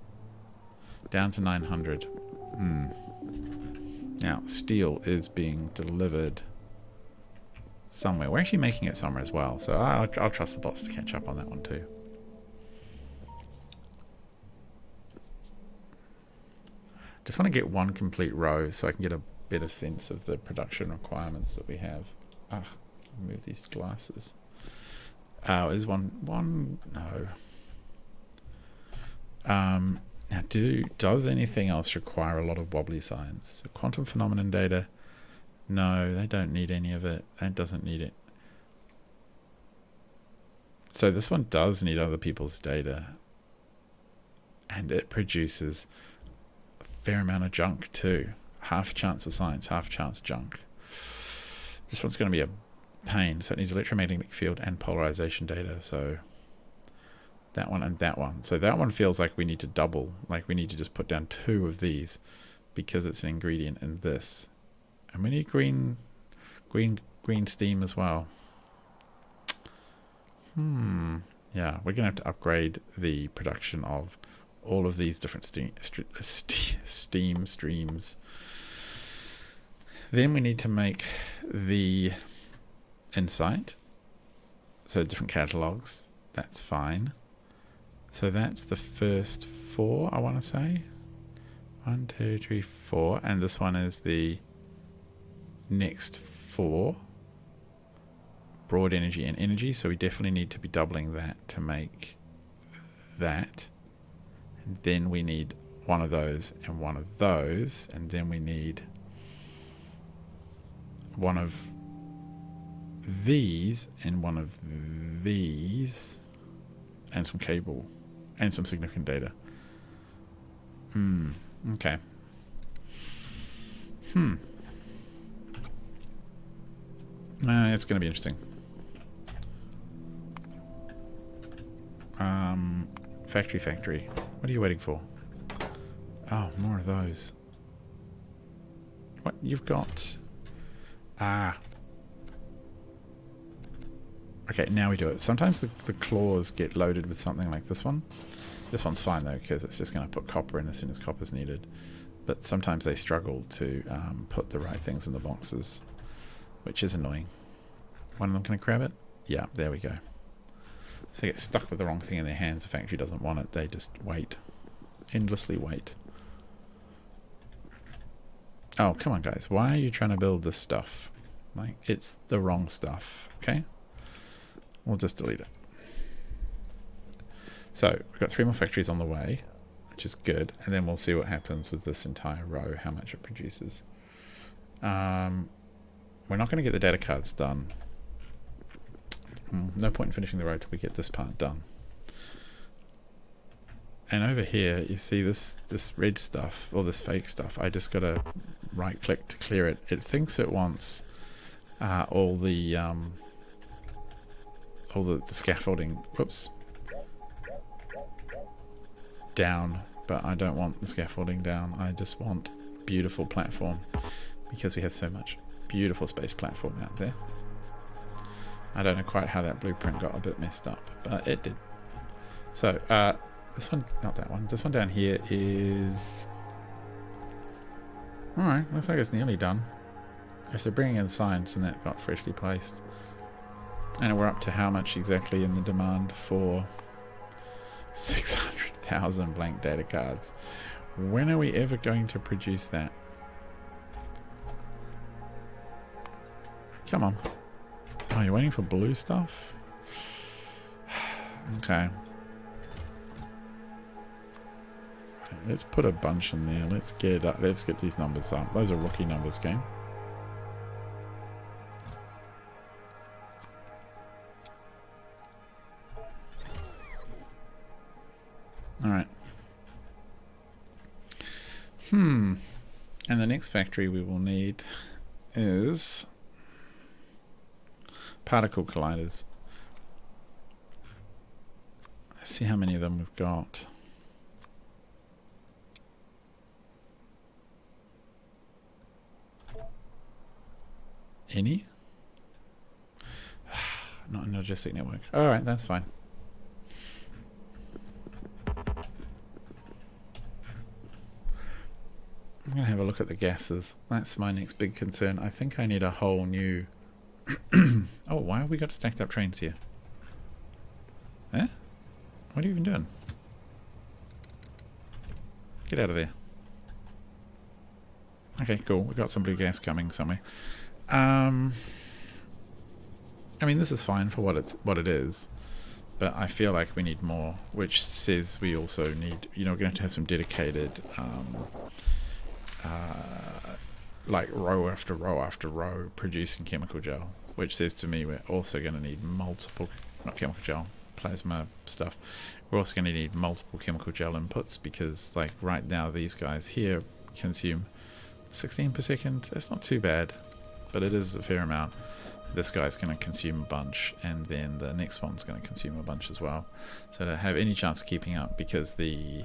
Down to 900. Now, steel is being delivered somewhere. We're actually making it somewhere as well, so I'll trust the bots to catch up on that one too. Just want to get one complete row so I can get a better sense of the production requirements that we have. Move these glasses. Is one no. Now, does anything else require a lot of wobbly signs? So quantum phenomenon data, no, they don't need any of it. That doesn't need it. So this one does need other people's data, and it produces a fair amount of junk too. Half chance of science, half chance junk. This one's going to be a pain. So it needs electromagnetic field and polarization data. So that one and that one. So that one feels like we need to double. Like we need to just put down 2 of these because it's an ingredient in this. And we need green steam as well. Yeah, we're gonna have to upgrade the production of all of these different steam streams. Then we need to make the insight. So different catalogs. That's fine. So that's the first 4, I want to say. 1, 2, 3, 4. And this one is the next 4. Broad energy and energy. So we definitely need to be doubling that to make that. And then we need one of those and one of those. And then we need one of these and one of these. And some cable. And some significant data. Okay. It's going to be interesting. Factory. What are you waiting for? Oh, more of those. What? You've got... Okay, now we do it. Sometimes the claws get loaded with something like this one. This one's fine though, because it's just going to put copper in as soon as copper's needed. But sometimes they struggle to put the right things in the boxes, which is annoying. One of them can grab it? Yeah, there we go. So they get stuck with the wrong thing in their hands. The factory doesn't want it. They just wait. Endlessly wait. Oh, come on guys. Why are you trying to build this stuff? Like, it's the wrong stuff. Okay? We'll just delete it. So, we've got 3 more factories on the way, which is good. And then we'll see what happens with this entire row, how much it produces. We're not going to get the data cards done. No point in finishing the road till we get this part done. And over here, you see this red stuff, or this fake stuff. I just got to right click to clear it. It thinks it wants all the scaffolding, whoops, down, but I don't want the scaffolding down. I just want beautiful platform, because we have so much beautiful space platform out there. I don't know quite how that blueprint got a bit messed up, but it did. So this one, not that one, this one down here is... Alright, looks like it's nearly done. If they're bringing in signs, and that got freshly placed. And we're up to how much exactly in the demand for 600,000 blank data cards. When are we ever going to produce that? Come on. Oh, you're waiting for blue stuff? Okay. Let's put a bunch in there. Let's get these numbers up. Those are rookie numbers, game. Alright. And the next factory we will need is particle colliders. Let's see how many of them we've got. Any? Not a logistic network. Alright, that's fine. I'm going to have a look at the gases. That's my next big concern. I think I need a whole new... Oh, why have we got stacked up trains here? Eh? What are you even doing? Get out of there. Okay, cool. We've got some blue gas coming somewhere. I mean, this is fine for what it is, but I feel like we need more, which says we also need, you know, we're going to have some dedicated, like row after row after row producing chemical gel, which says to me we're also going to need multiple, not chemical gel, plasma stuff. We're also going to need multiple chemical gel inputs because, like, right now these guys here consume 16 per second. That's not too bad, but it is a fair amount. This guy's going to consume a bunch, and then the next one's going to consume a bunch as well. So to have any chance of keeping up, because the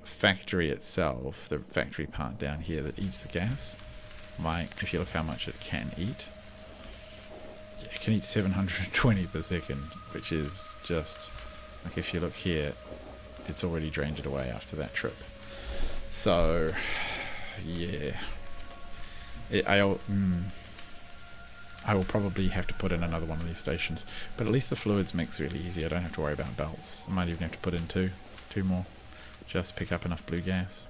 factory itself, the factory part down here that eats the gas, like, if you look how much it can eat, it can eat 720 per second, which is just, like, if you look here, it's already drained it away after that trip. So, yeah. I will probably have to put in another one of these stations, but at least the fluids makes it really easy. I don't have to worry about belts. I might even have to put in two more, just to pick up enough blue gas.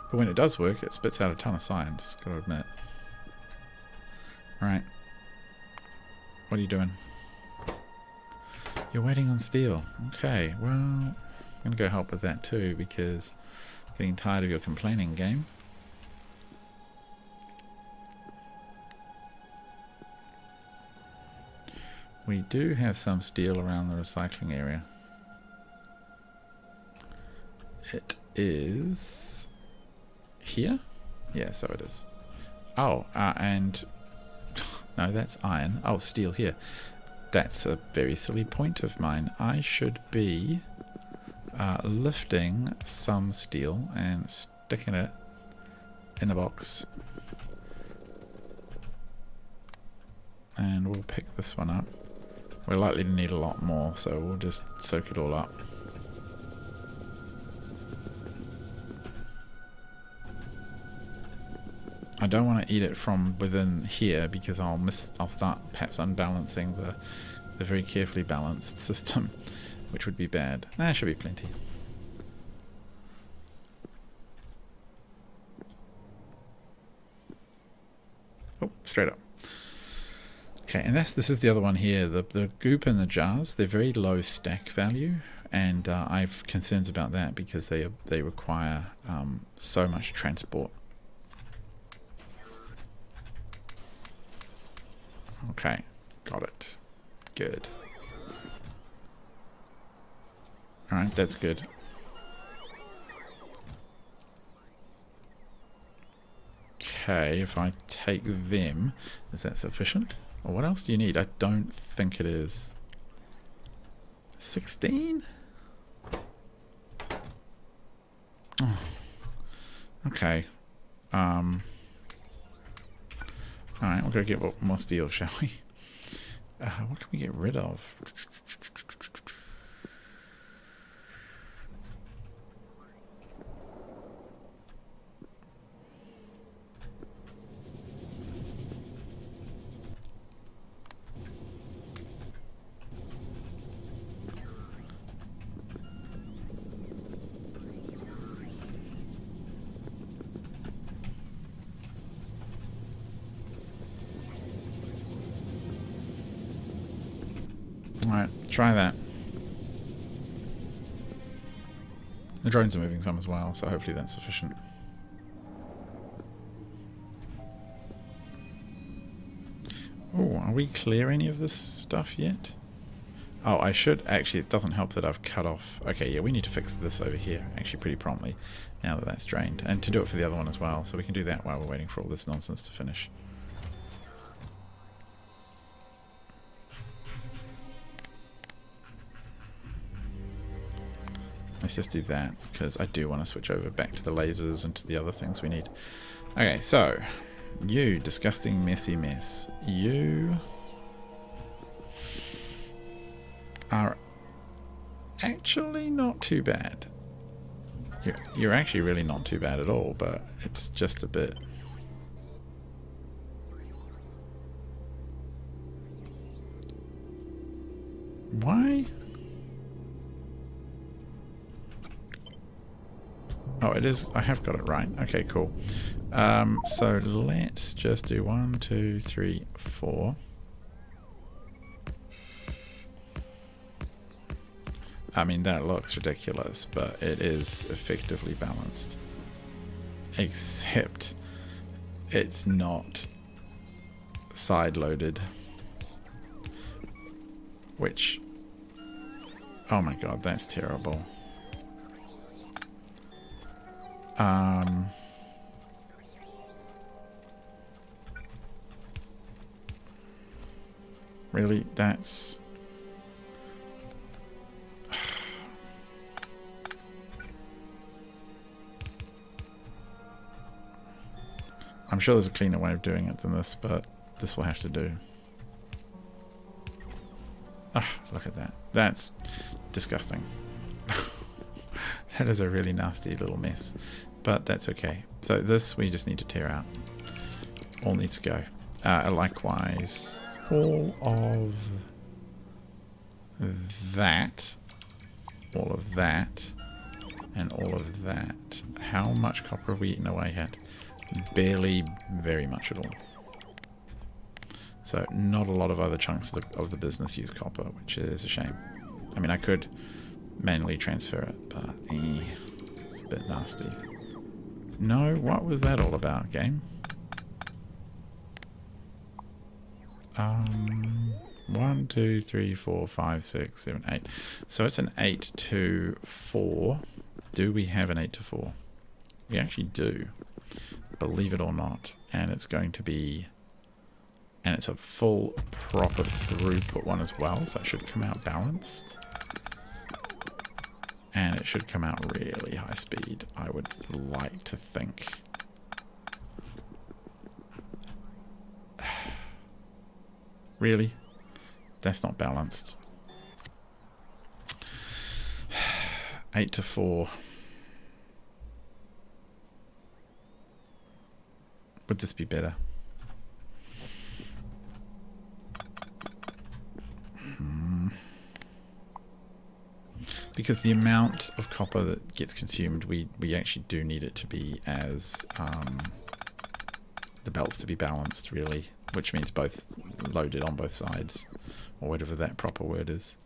But when it does work, it spits out a ton of science, gotta admit. Right. What are you doing? You're waiting on steel. Okay, well, I'm gonna go help with that too, because I'm getting tired of your complaining, game. We do have some steel around the recycling area. It is here? Yeah, so it is. Oh, and no, that's iron. Oh, steel here. That's a very silly point of mine. I should be lifting some steel and sticking it in a box. And we'll pick this one up. We're likely to need a lot more, so we'll just soak it all up. I don't want to eat it from within here because I'll start perhaps unbalancing the very carefully balanced system, which would be bad. There should be plenty. Oh, straight up. Okay, and this is the other one here. The goop in the jars, they're very low stack value, and I have concerns about that because they require so much transport. Okay, got it. Good. Alright, that's good. Okay, if I take them, is that sufficient? Or what else do you need? I don't think it is. 16? Oh. Okay. Alright, we'll go get more steel, shall we? What can we get rid of? Alright, try that. The drones are moving some as well, so hopefully that's sufficient. Oh, are we clear any of this stuff yet? Oh, I should actually, it doesn't help that I've cut off. Okay, yeah, we need to fix this over here actually pretty promptly now that that's drained, and to do it for the other one as well, so we can do that while we're waiting for all this nonsense to finish. Let's just do that, because I do want to switch over back to the lasers and to the other things we need. Okay, so you disgusting messy mess. You are actually not too bad. You're actually really not too bad at all, but it's just a bit. Why? Oh, it is. I have got it right. Okay, cool. So let's just do 1, 2, 3, 4. I mean, that looks ridiculous, but it is effectively balanced. Except it's not side-loaded. Which... oh my god, that's terrible. Really? That's... I'm sure there's a cleaner way of doing it than this, but this will have to do. Ah, look at that. That's disgusting. That is a really nasty little mess. But that's okay. So this we just need to tear out. All needs to go. Likewise, all of that, all of that, and all of that. How much copper have we eaten away at? Barely very much at all. So not a lot of other chunks of the business use copper, which is a shame. I mean, I could manually transfer it, but it's a bit nasty. No, what was that all about, game? 1, 2, 3, 4, 5, 6, 7, 8. So it's an 8 to 4. Do we have an 8 to 4? We actually do. Believe it or not. And it's going to be... and it's a full proper throughput one as well, so it should come out balanced. And it should come out really high speed, I would like to think. Really? That's not balanced. 8 to 4. Would this be better? Because the amount of copper that gets consumed, we actually do need it to be as the belts to be balanced, really, which means both loaded on both sides, or whatever that proper word is.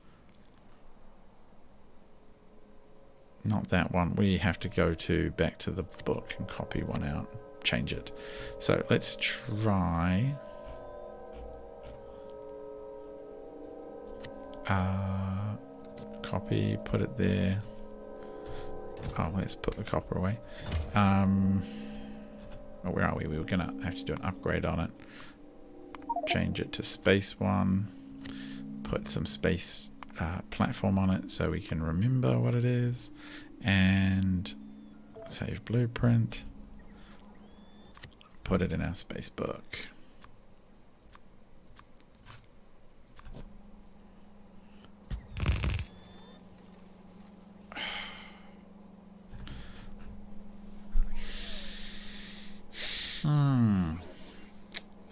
Not that one. We have to go back to the book and copy one out, change it. So let's try. Copy, put it there. Oh, let's put the copper away. Oh, where are we? We were gonna have to do an upgrade on it. Change it to space 1. Put some space platform on it so we can remember what it is. And save blueprint. Put it in our space book.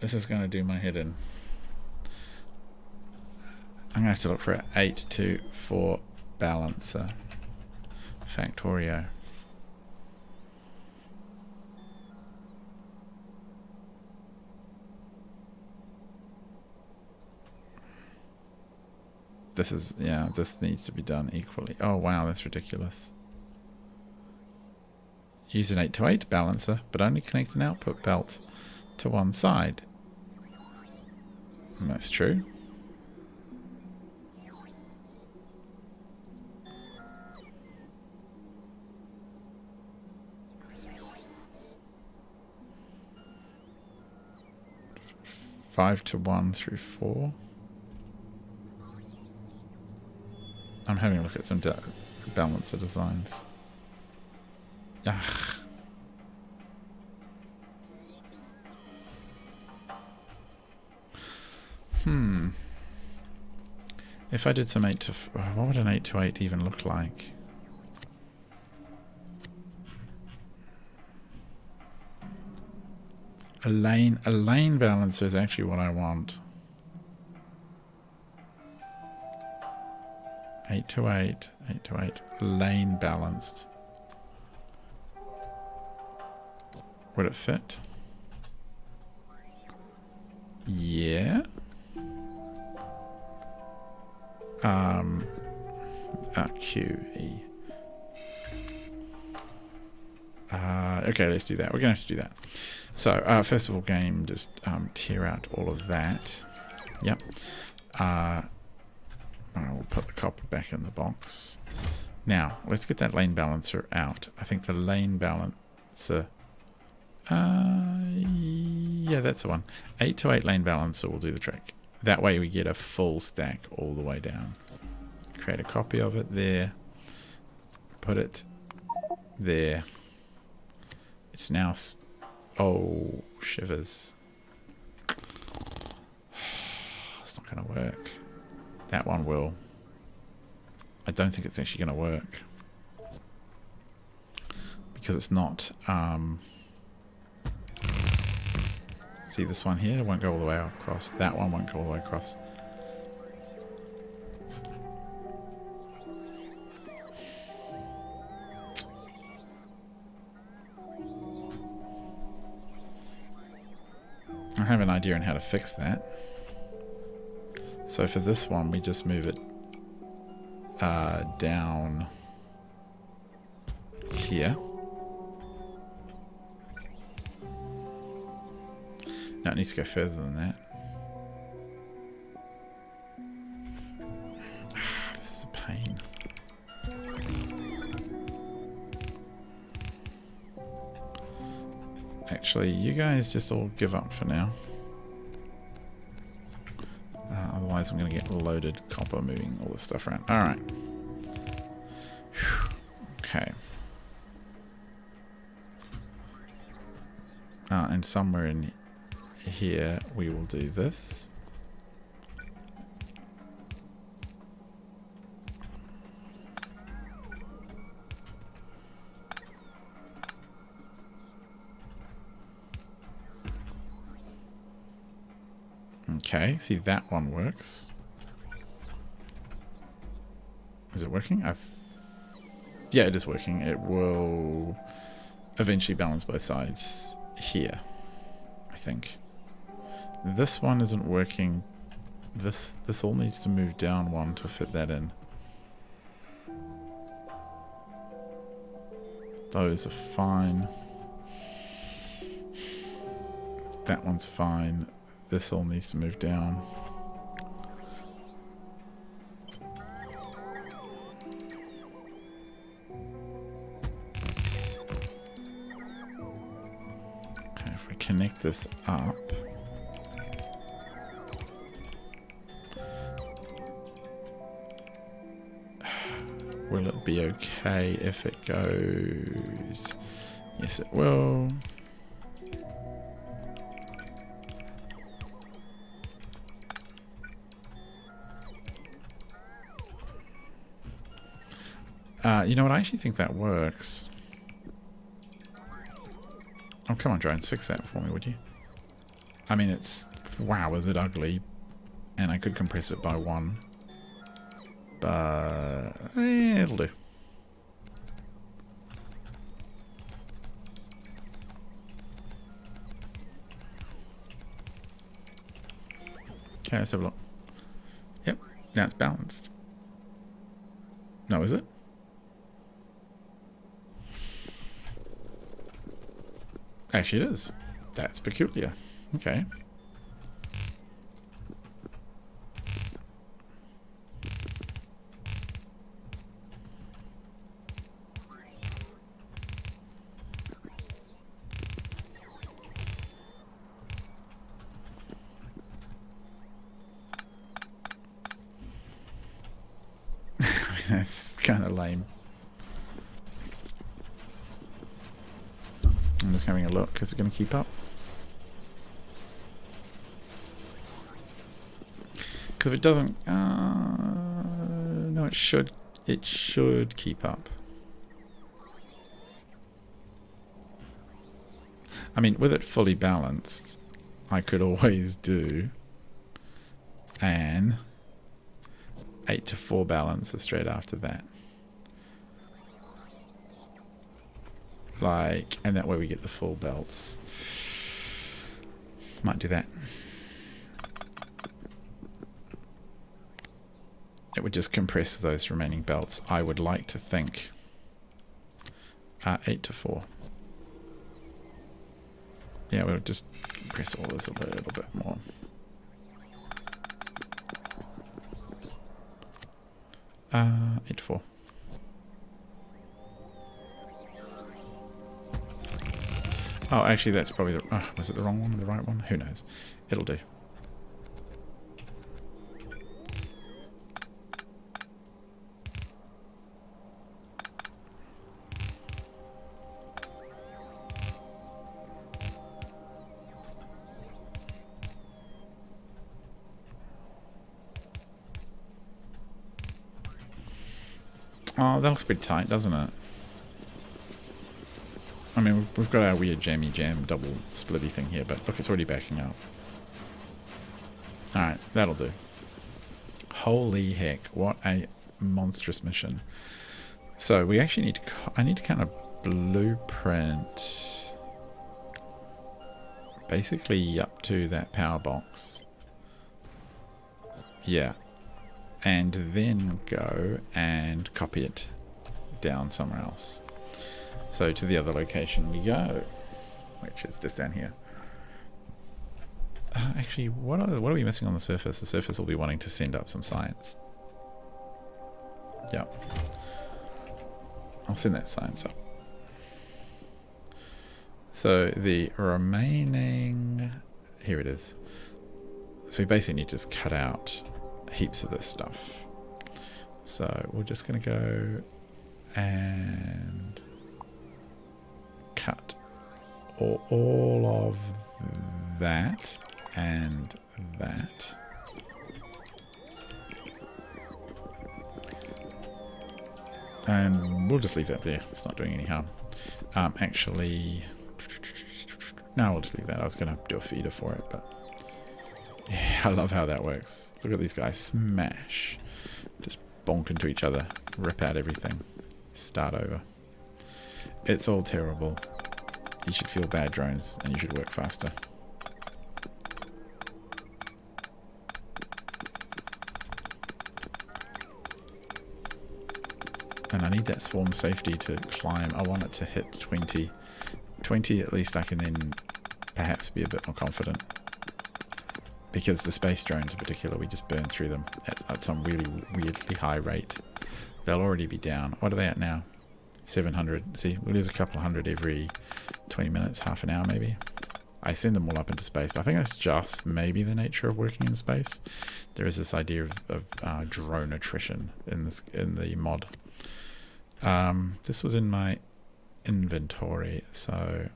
This is going to do my head in. I'm going to have to look for an 8 to 4 balancer. Factorio. This is, yeah, this needs to be done equally. Oh wow, that's ridiculous. Use an 8 to 8 balancer, but only connect an output belt to one side. And that's true. Five to 1 through 4. I'm having a look at some balancer designs. Ugh. If I did some 8 to... what would an 8 to 8 even look like? A lane balancer is actually what I want. 8 to 8, 8 to 8, lane balanced. Would it fit? Yeah. QE. Okay, let's do that. We're gonna have to do that. So, first of all, game, just tear out all of that. Yep. We'll put the copper back in the box. Now, let's get that lane balancer out. I think the lane balancer... yeah, that's the one. 8 to 8 lane balancer will do the trick. That way we get a full stack all the way down. Create a copy of it there. Put it there. It's now... oh, shivers. It's not going to work. That one will. I don't think it's actually going to work. Because it's not... see this one here? It won't go all the way across. That one won't go all the way across. I have an idea on how to fix that. So for this one, we just move it down here. No, it needs to go further than that. This is a pain. Actually, you guys just all give up for now. Otherwise, I'm going to get loaded copper moving all this stuff around. Alright. Okay. And somewhere in here, we will do this. Okay, see that one works. Is it working? Yeah, it is working. It will eventually balance both sides here, I think. This one isn't working. This all needs to move down one to fit that in. Those are fine. That one's fine. This all needs to move down. Okay, if we connect this up. Will it be okay if it goes? Yes, it will. You know what? I actually think that works. Oh, come on, drones. Fix that for me, would you? I mean, it's... wow, is it ugly. And I could compress it by 1. But... it'll do. Okay, let's have a look. Yep, now it's balanced. No, is it? Actually, it is. That's peculiar. Okay. That's kind of lame. I'm just having a look. Is it going to keep up? Because if it doesn't... no, it should keep up. I mean, with it fully balanced, I could always do an 8-to-4 balance straight after that. Like, and that way we get the full belts. Might do that. It would just compress those remaining belts. I would like to think 8-to-4. Yeah, we'll just compress all this a little bit more. Uh, 8-to-4. Oh, actually, that's probably the... was it the wrong one or the right one? Who knows? It'll do. Oh, that looks pretty tight, doesn't it? I mean, we've got our weird jammy jam double splitty thing here, but look, it's already backing up. Alright, that'll do. Holy heck, what a monstrous mission. So we actually need to... I need to kind of blueprint basically up to that power box. Yeah. And then go and copy it down somewhere else. So to the other location we go, which is just down here. Actually, what are we missing on the surface? The surface will be wanting to send up some science. Yep. I'll send that science up. So the remaining... Here it is. So we basically need to just cut out heaps of this stuff. So we're just going to go and cut all of that and that. And we'll just leave that there. It's not doing any harm. Actually, no, we'll just leave that. I was going to do a feeder for it, but yeah, I love how that works. Look at these guys smash. Just bonk into each other. Rip out everything. Start over. It's all terrible. You should feel bad, drones, and you should work faster. And I need that swarm safety to climb. I want it to hit 20. 20 at least I can then perhaps be a bit more confident. Because the space drones in particular, we just burn through them at some really weirdly high rate. They'll already be down. What are they at now? 700. See, we lose a couple of hundred every 20 minutes, half an hour maybe. I send them all up into space, but I think that's just maybe the nature of working in space. There is this idea of drone attrition in the mod. This was in my inventory, so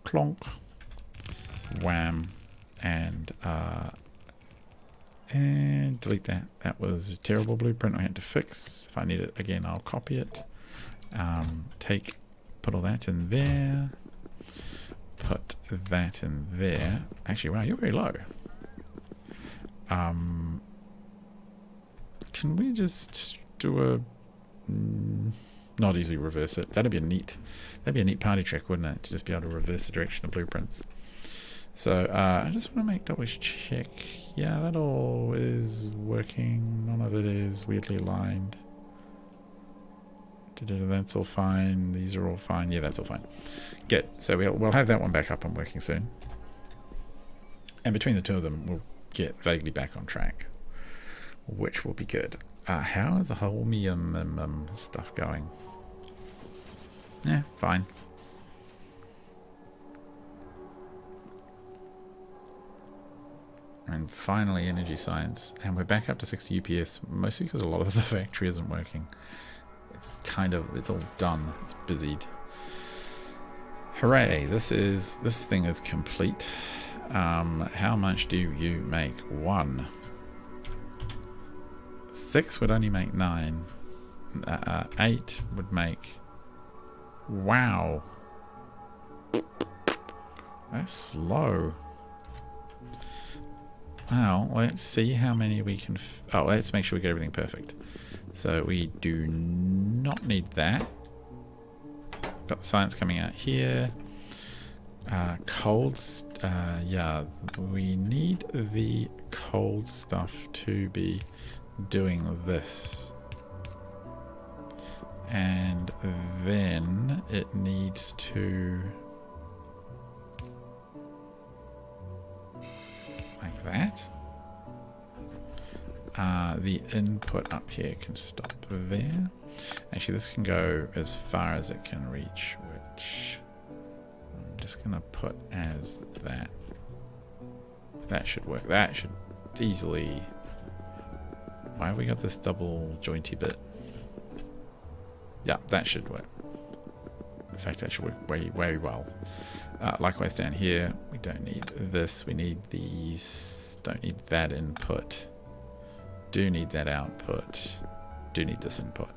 clonk, wham, and delete that. That was a terrible blueprint I had to fix. If I need it again, I'll copy it. Put all that in there. Put that in there. Actually, wow, you're very low. Can we just do a... not easily reverse it. That'd be a neat party trick, wouldn't it? To just be able to reverse the direction of blueprints. So I just want to make double check. Yeah, that all is working. None of it is weirdly aligned. That's all fine. These are all fine. Yeah, that's all fine. Good. So we'll have that one back up and working soon. And between the two of them, we'll get vaguely back on track, which will be good. How is the whole stuff going? Yeah, fine. And finally, energy science. And we're back up to 60 UPS, mostly because a lot of the factory isn't working. It's all done. It's busied. Hooray! This thing is complete. How much do you make? 1. 6 would only make 9. 8 would make... Wow. That's slow. Well, let's see how many we can... oh, let's make sure we get everything perfect. So we do not need that. Got the science coming out here. Yeah, we need the cold stuff to be doing this. And then it needs to... like that. The input up here can stop there. Actually, this can go as far as it can reach, which I'm just going to put as that. That should work. That should easily... why have we got this double jointy bit? Yeah, that should work. In fact, that should work very well. Likewise down here, we don't need this. We need these. Don't need that input. Do need that output. Do need this input.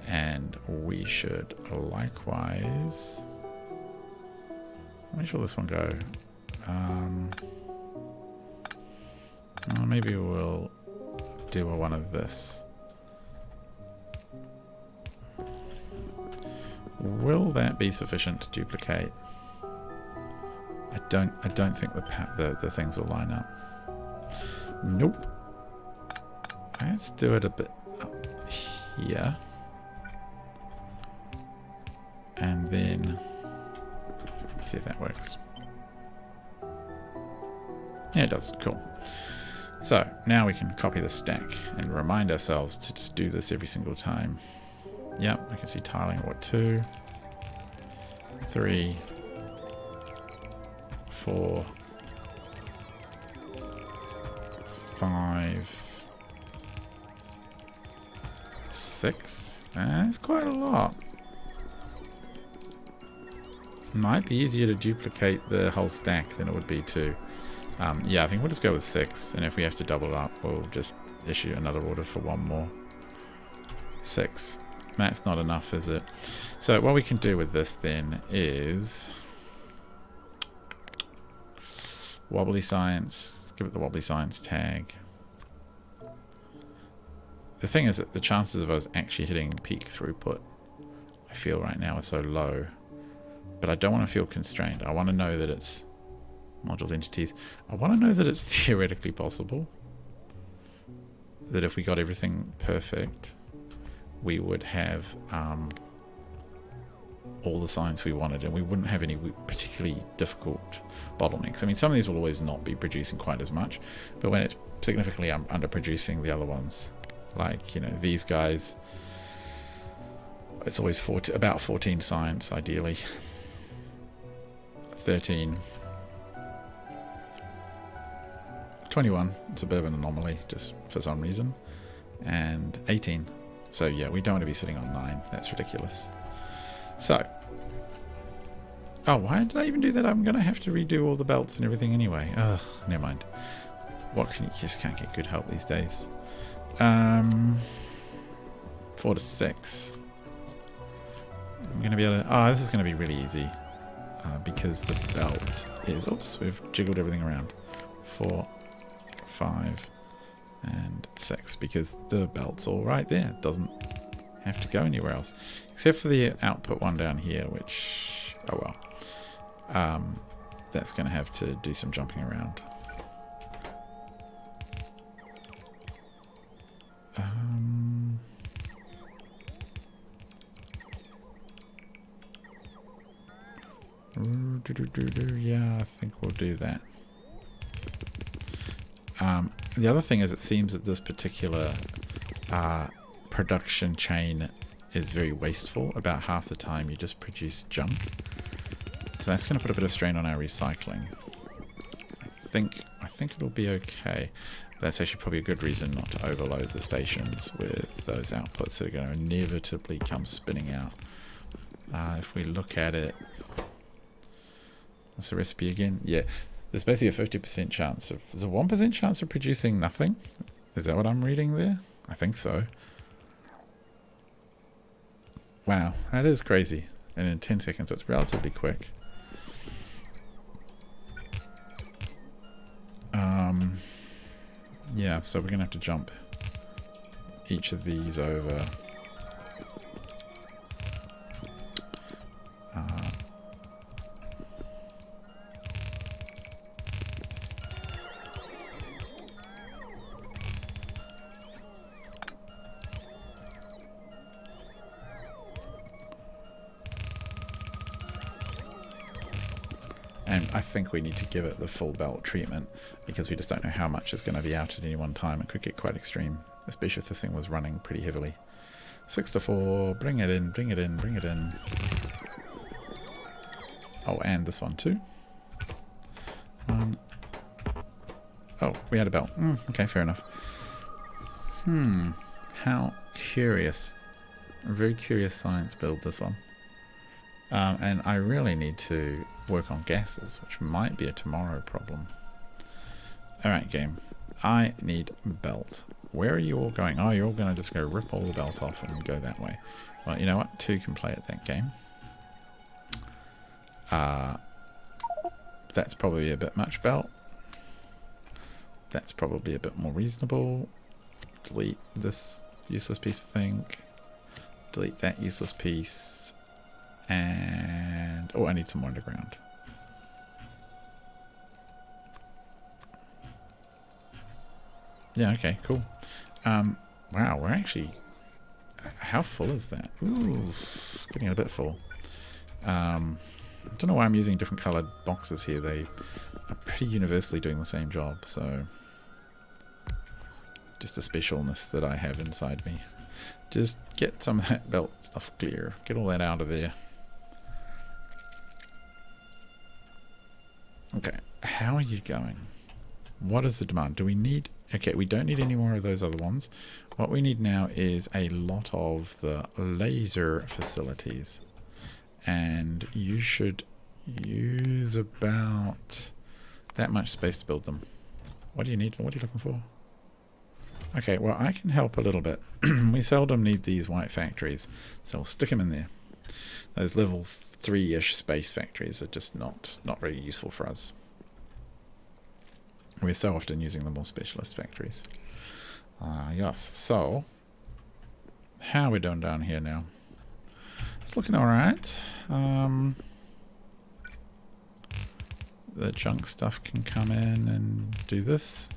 And we should likewise... make sure this one go. Maybe we'll do one of this. Will that be sufficient to duplicate? I don't think the things will line up. Nope. Let's do it a bit up here. And then see if that works. Yeah, it does. Cool. So now we can copy the stack and remind ourselves to just do this every single time. Yep, I can see tiling at 2, 3, 4, 5, 6. That's quite a lot. Might be easier to duplicate the whole stack than it would be to... yeah, I think we'll just go with 6, and if we have to double up, we'll just issue another order for one more. 6. That's not enough, is it? So what we can do with this then is... wobbly science. Give it the wobbly science tag. The thing is that the chances of us actually hitting peak throughput, I feel right now, are so low. But I don't want to feel constrained. I want to know that it's modules, entities. I want to know that it's theoretically possible. That if we got everything perfect, we would have all the science we wanted, and we wouldn't have any particularly difficult bottlenecks. I mean, some of these will always not be producing quite as much, but when it's significantly underproducing the other ones, like, you know, these guys, it's always about 14 science, ideally. 13. 21, it's a bit of an anomaly, just for some reason. And 18. So yeah, we don't want to be sitting on 9. That's ridiculous. So, oh, why did I even do that? I'm going to have to redo all the belts and everything anyway. Ugh, never mind. What can you just can't get good help these days. 4 to 6. I'm going to be able to... oh, this is going to be really easy. Because the belt is... oops, we've jiggled everything around. 4, 5, and 6. Because the belt's all right there. It doesn't have to go anywhere else. Except for the output one down here, which... oh well. That's going to have to do some jumping around. Yeah, I think we'll do that. The other thing is, it seems that this particular production chain is very wasteful. About half the time you just produce junk. So that's going to put a bit of strain on our recycling. I think it'll be okay. That's actually probably a good reason not to overload the stations with those outputs that are going to inevitably come spinning out. If we look at it, what's the recipe again? Yeah, there's basically a 50% chance of... there's a 1% chance of producing nothing. Is that what I'm reading there? I think so. Wow, that is crazy. And in 10 seconds, it's relatively quick. Yeah, so we're going to have to jump each of these over. And I think we need to give it the full belt treatment because we just don't know how much is going to be out at any one time. It could get quite extreme, especially if this thing was running pretty heavily. 6 to 4, bring it in, bring it in, bring it in. Oh, and this one too. Oh, we had a belt. Okay, fair enough. How curious. A very curious science build, this one. And I really need to work on gases, which might be a tomorrow problem. Alright, game. I need belt. Where are you all going? Oh, you're all going to just go rip all the belt off and go that way. Well, you know what? 2 can play at that game. That's probably a bit much belt. That's probably a bit more reasonable. Delete this useless piece of thing. Delete that useless piece. And oh, I need some more underground. Yeah, okay, cool. Wow, we're actually... How full is that? Ooh, it's getting a bit full. I don't know why I'm using different coloured boxes here. They are pretty universally doing the same job, so... Just a specialness that I have inside me. Just get some of that belt stuff clear. Get all that out of there. Okay, how are you going? What is the demand? Do we need... Okay, we don't need any more of those other ones. What we need now is a lot of the laser facilities. And you should use about that much space to build them. What do you need? What are you looking for? Okay, well, I can help a little bit. We seldom need these white factories, so we'll stick them in there. Those level 3-ish space factories are just not very useful for us. We're so often using the more specialist factories. Yes, so how are we doing down here now? It's looking alright. The junk stuff can come in and do this.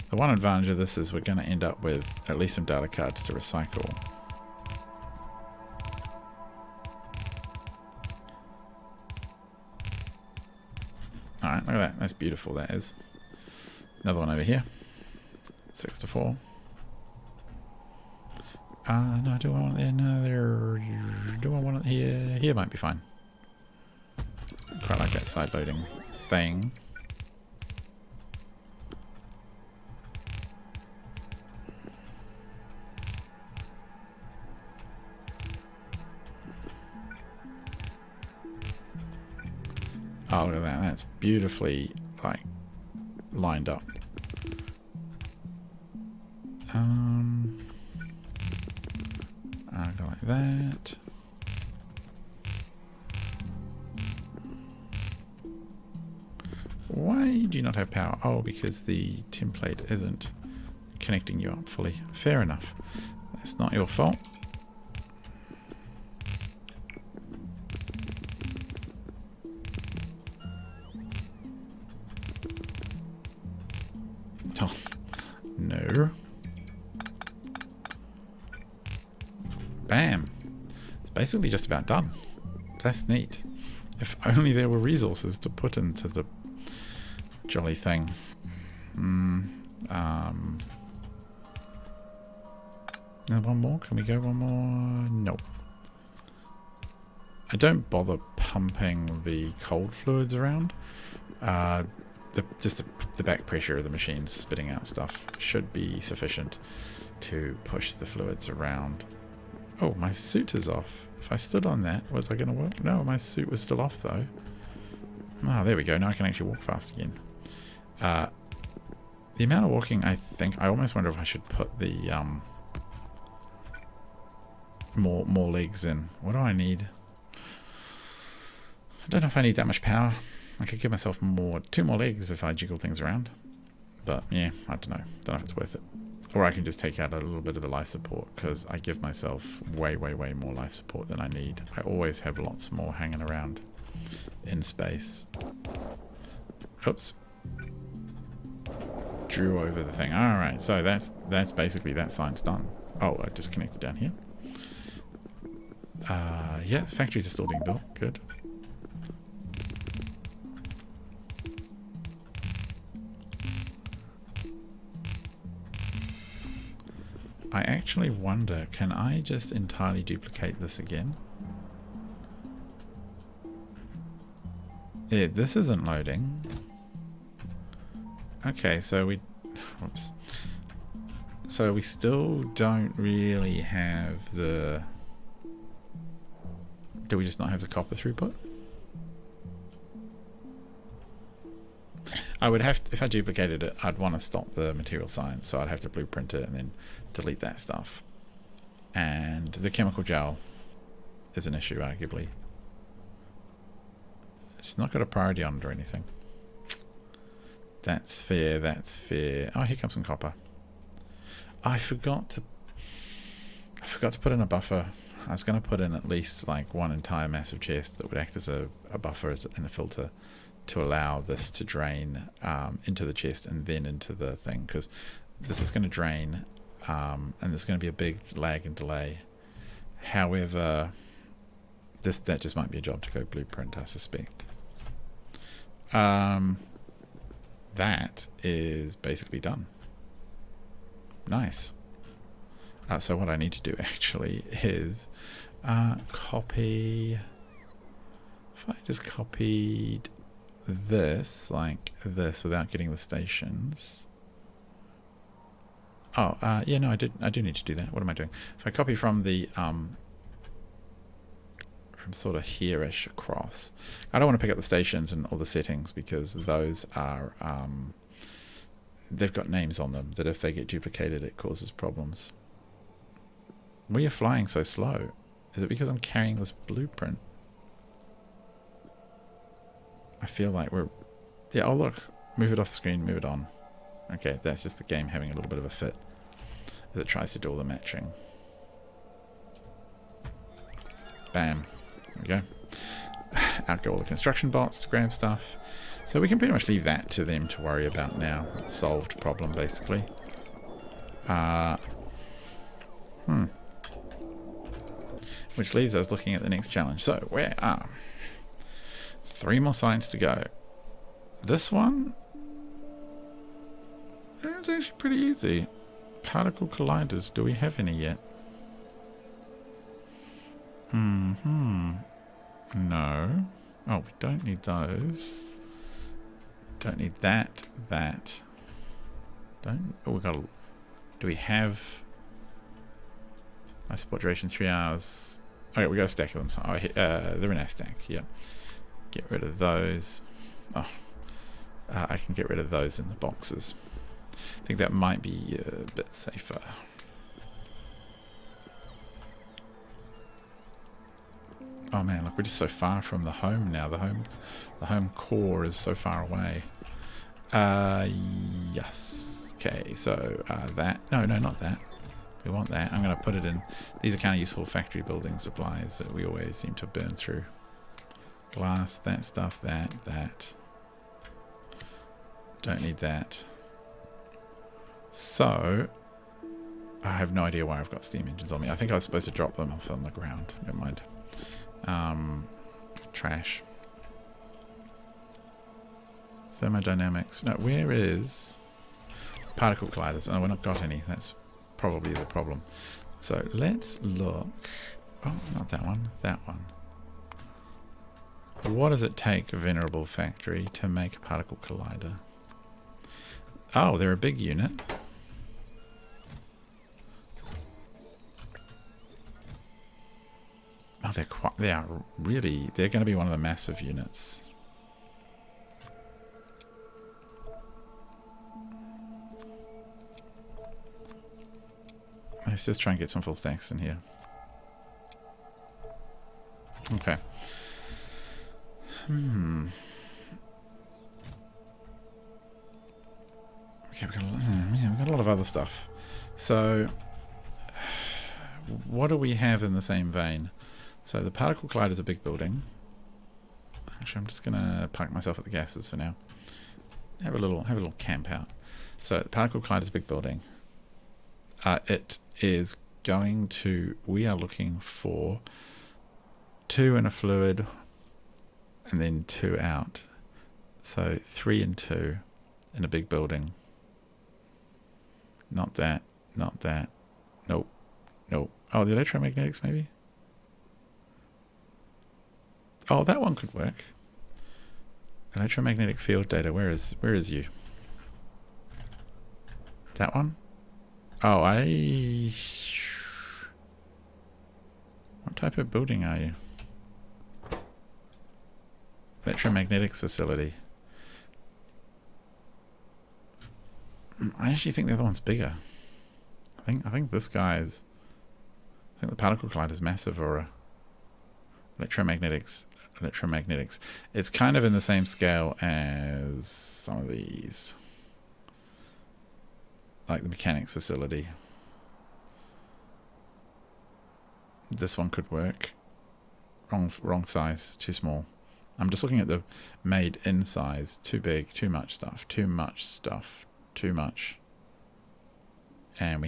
The one advantage of this is we're going to end up with at least some data cards to recycle. Alright, look at that. That's beautiful, that is. Another one over here. 6 to 4. No, do I want it there? No, there. Do I want it here? Here might be fine. Quite like that side loading thing. Oh, look at that. That's beautifully, like, lined up. I'll go like that. Why do you not have power? Oh, because the template isn't connecting you up fully. Fair enough. That's not your fault. Oh, no. Bam. It's basically just about done. That's neat. If only there were resources to put into the jolly thing. One more? Can we go one more? Nope. I don't bother pumping the cold fluids around. Just the back pressure of the machines spitting out stuff should be sufficient to push the fluids around. Oh, my suit is off. If I stood on that, was I going to work? No, my suit was still off though. Ah, there we go. Now I can actually walk fast again. The amount of walking, I think, I almost wonder if I should put the more legs in. What do I need? I don't know if I need that much power. I could give myself 2 more legs if I jiggle things around. But yeah, I don't know. Don't know if it's worth it. Or I can just take out a little bit of the life support, because I give myself way more life support than I need. I always have lots more hanging around in space. Oops. Drew over the thing. Alright, so that's basically that sign's done. Oh, I disconnected down here. Yeah, the factories are still being built. Good. I actually wonder, can I just entirely duplicate this again? Yeah, this isn't loading. Okay, so we... Whoops. So we still don't really have the... Do we just not have the copper throughput? I would have to, if I duplicated it, I'd want to stop the material science, so I'd have to blueprint it and then delete that stuff. And the chemical gel is an issue, arguably. It's not got a priority on it or anything. That's fair, that's fair. Oh, here comes some copper. I forgot to put in a buffer. I was going to put in at least like one entire massive chest that would act as a buffer and a filter to allow this to drain into the chest and then into the thing, because this is going to drain and there's going to be a big lag and delay. However, that just might be a job to go blueprint, I suspect. That is basically done. Nice. So what I need to do actually is copy. If I just copied this like this without getting the stations. Oh, yeah, no, I do need to do that. What am I doing? If I copy from the from sort of here-ish across, I don't want to pick up the stations and all the settings, because those are they've got names on them that if they get duplicated it causes problems. We are flying so slow. Is it because I'm carrying this blueprint? I feel like we're... Yeah, oh look. Move it off the screen, move it on. Okay, that's just the game having a little bit of a fit as it tries to do all the matching. Bam. There we go. Out go all the construction bots to grab stuff. So we can pretty much leave that to them to worry about now. Solved problem, basically. Which leaves us looking at the next challenge. So, where are 3 more signs to go. This one, it's actually pretty easy. Particle colliders, do we have any yet? No. Oh, we don't need those. Don't need that. Don't... Oh, we got a... Do we have... My support duration 3 hours. Okay, we got a stack of them. So, they're in our stack, yeah. Get rid of those. Oh, I can get rid of those in the boxes. I think that might be a bit safer. Oh man, look, we're just so far from the home now. The home core is so far away. Yes. Okay, so that. No, not that. We want that. I'm going to put it in. These are kind of useful factory building supplies that we always seem to burn through. Glass, that stuff, that. Don't need that. So, I have no idea why I've got steam engines on me. I think I was supposed to drop them off on the ground. Never mind. Trash. Thermodynamics. No, where is particle colliders? Oh, we've not got any. That's probably the problem. So, let's look. Oh, not that one. That one. What does it take, Venerable Factory, to make a particle collider? Oh, they're a big unit. they are really, they're going to be one of the massive units. Let's just try and get some full stacks in here. Okay. Okay, we've got a lot of other stuff. So, what do we have in the same vein? So the particle collider is a big building. Actually, I'm just gonna park myself at the gases for now. Have a little camp out. So the particle collider is a big building. It is going to. We are looking for 2 in a fluid, and then 2 out. So 3 and 2 in a big building. Not that. Not that. Nope. Nope. Oh, the electromagnetics maybe? Oh, that one could work. Electromagnetic field data. Where is you? That one? Oh, what type of building are you? Electromagnetics facility. I actually think the other one's bigger. I think this guy's. I think the particle collider is massive, or electromagnetics. It's kind of in the same scale as some of these, like the mechanics facility. This one could work. Wrong size. Too small. I'm just looking at the made in size. Too big. Too much stuff. Too much. And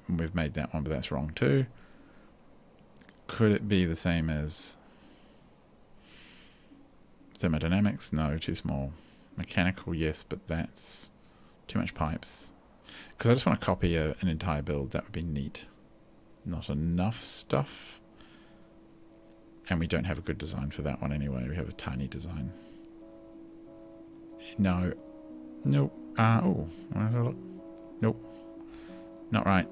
we've made that one, but that's wrong too. Could it be the same as thermodynamics? No, too small. Mechanical, yes, but that's too much pipes. Because I just want to copy an entire build. That would be neat. Not enough stuff. And we don't have a good design for that one anyway. We have a tiny design. No. Nope. Oh. Nope. Not right.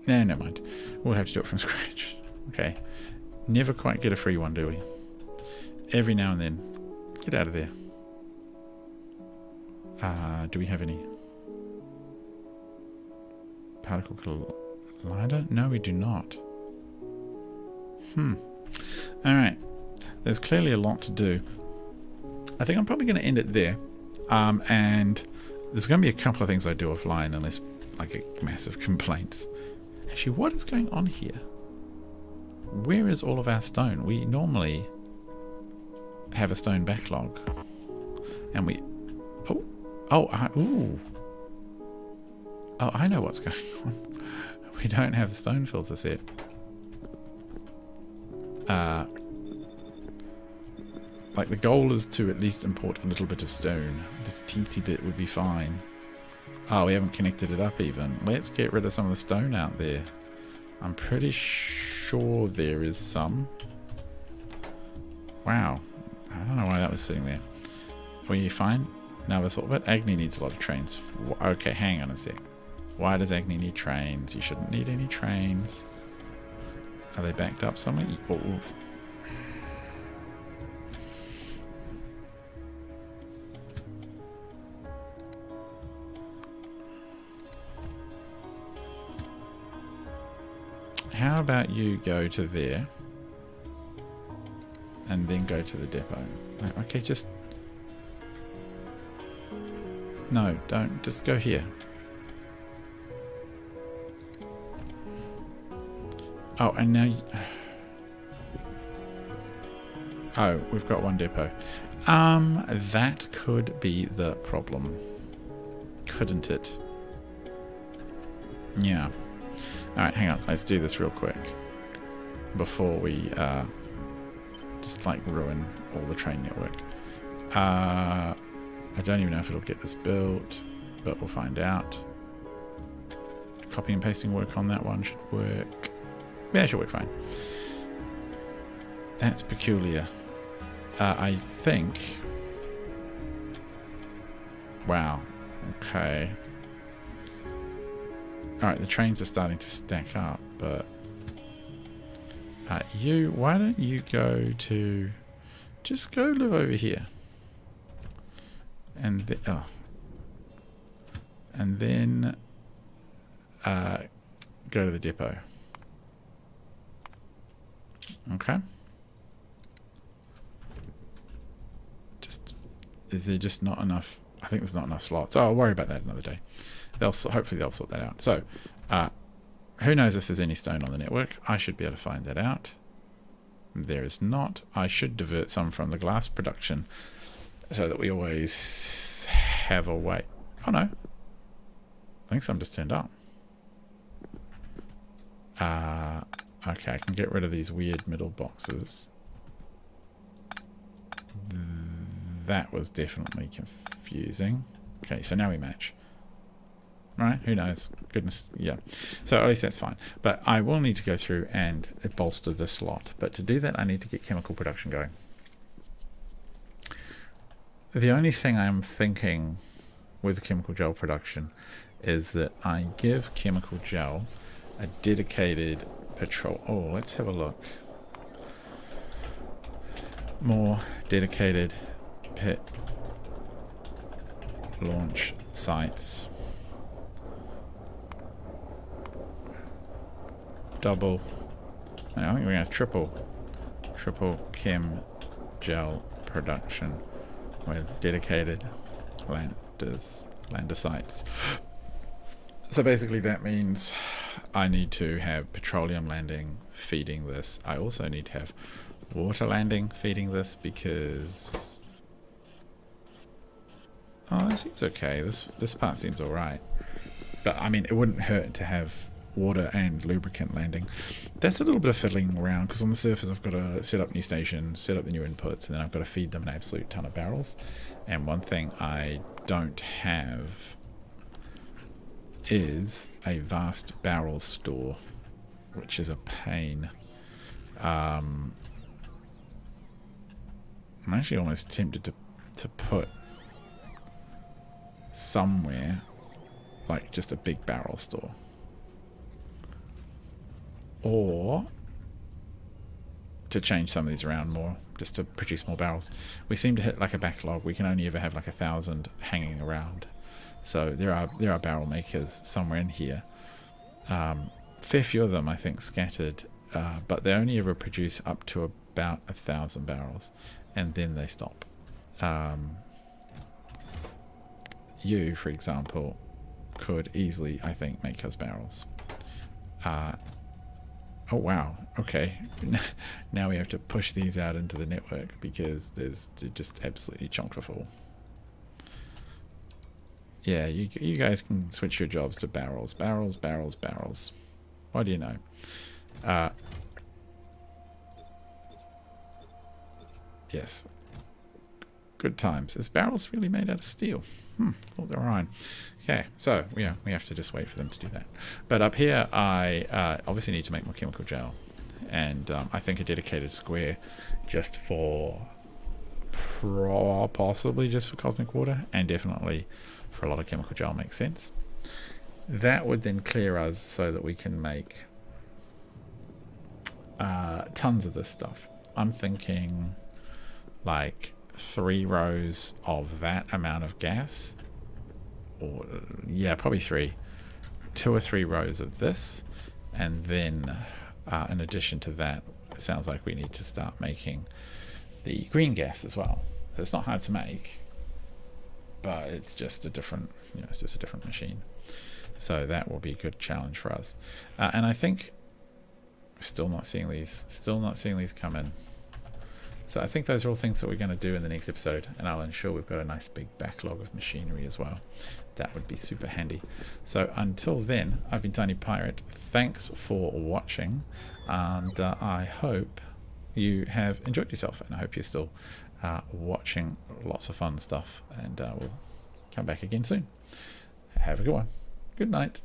Nah, never mind. We'll have to do it from scratch. Okay. Never quite get a free one, do we? Every now and then. Get out of there. Do we have any particle collider? No, we do not. Alright. There's clearly a lot to do. I think I'm probably going to end it there. And there's going to be a couple of things I do offline unless I get massive complaints. Actually, what is going on here? Where is all of our stone? We normally have a stone backlog. And we... Oh, I know what's going on. We don't have the stone filter set. Like, the goal is to at least import a little bit of stone. This teensy bit would be fine. Oh, we haven't connected it up even. Let's get rid of some of the stone out there. I'm pretty sure there is some. Wow. I don't know why that was sitting there. Were you fine? No, this little bit. Agni needs a lot of trains. Okay, hang on a sec. Why does Agni need trains? You shouldn't need any trains. Are they backed up somewhere? Oh. How about you go to there and then go to the depot? Okay, just... No, don't. Just go here. Oh, and now... Oh, we've got one depot. That could be the problem. Couldn't it? Yeah. Alright, hang on. Let's do this real quick. Before we just like ruin all the train network. I don't even know if it'll get this built, but we'll find out. Copy and pasting work on that one should work. Yeah, it should work fine. That's peculiar. I think... Wow. Okay. Alright, the trains are starting to stack up, but... You, why don't you go to, just go live over here. And then go to the depot. Okay. Is there just not enough? I think there's not enough slots. Oh, I'll worry about that another day. Hopefully they'll sort that out. So, who knows if there's any stone on the network? I should be able to find that out. There is not. I should divert some from the glass production so that we always have a way. Oh no. I think some just turned up. Okay, I can get rid of these weird middle boxes. That was definitely confusing. Okay, so now we match. Right? Who knows? Goodness, yeah. So at least that's fine. But I will need to go through and bolster this lot. But to do that, I need to get chemical production going. The only thing I'm thinking with chemical gel production is that I give chemical gel a dedicated patrol. Oh, let's have a look. More dedicated pit launch sites. Double. I think we're going to have triple chem gel production with dedicated lander sites. So basically that means I need to have petroleum landing feeding this. I also need to have water landing feeding this because that seems okay. This part seems alright. But I mean, it wouldn't hurt to have water and lubricant landing. That's a little bit of fiddling around because on the surface I've got to set up new stations, set up the new inputs, and then I've got to feed them an absolute ton of barrels. And one thing I don't have is a vast barrel store, which is a pain. I'm actually almost tempted to put somewhere like just a big barrel store, or to change some of these around more just to produce more barrels. We seem to hit like a backlog. We can only ever have like 1,000 hanging around. So there are barrel makers somewhere in here. Fair few of them I think scattered, but they only ever produce up to about 1,000 barrels, and then they stop. You, for example, could easily, I think, make us barrels. Oh wow, okay. Now we have to push these out into the network because they're just absolutely chonker full. Yeah, you guys can switch your jobs to barrels. Barrels, barrels, barrels. What do you know? Yes. Good times. Is barrels really made out of steel? Thought they were iron. Okay, so yeah, we have to just wait for them to do that. But up here, I obviously need to make more chemical gel, and I think a dedicated square just for possibly just for cosmic water, and definitely for a lot of chemical gel makes sense. That would then clear us so that we can make tons of this stuff. I'm thinking like 3 rows of that amount of gas, or yeah, probably 2 or 3 rows of this, and then in addition to that, it sounds like we need to start making the green gas as well. So it's not hard to make, but it's just a different, it's just a different machine. So that will be a good challenge for us. And I think still not seeing these come in. So I think those are all things that we're going to do in the next episode, and I'll ensure we've got a nice big backlog of machinery as well. That would be super handy. So until then, I've been Tiny Pirate. Thanks for watching, and I hope you have enjoyed yourself, and I hope you're still watching lots of fun stuff, and we'll come back again soon. Have a good one. Good night.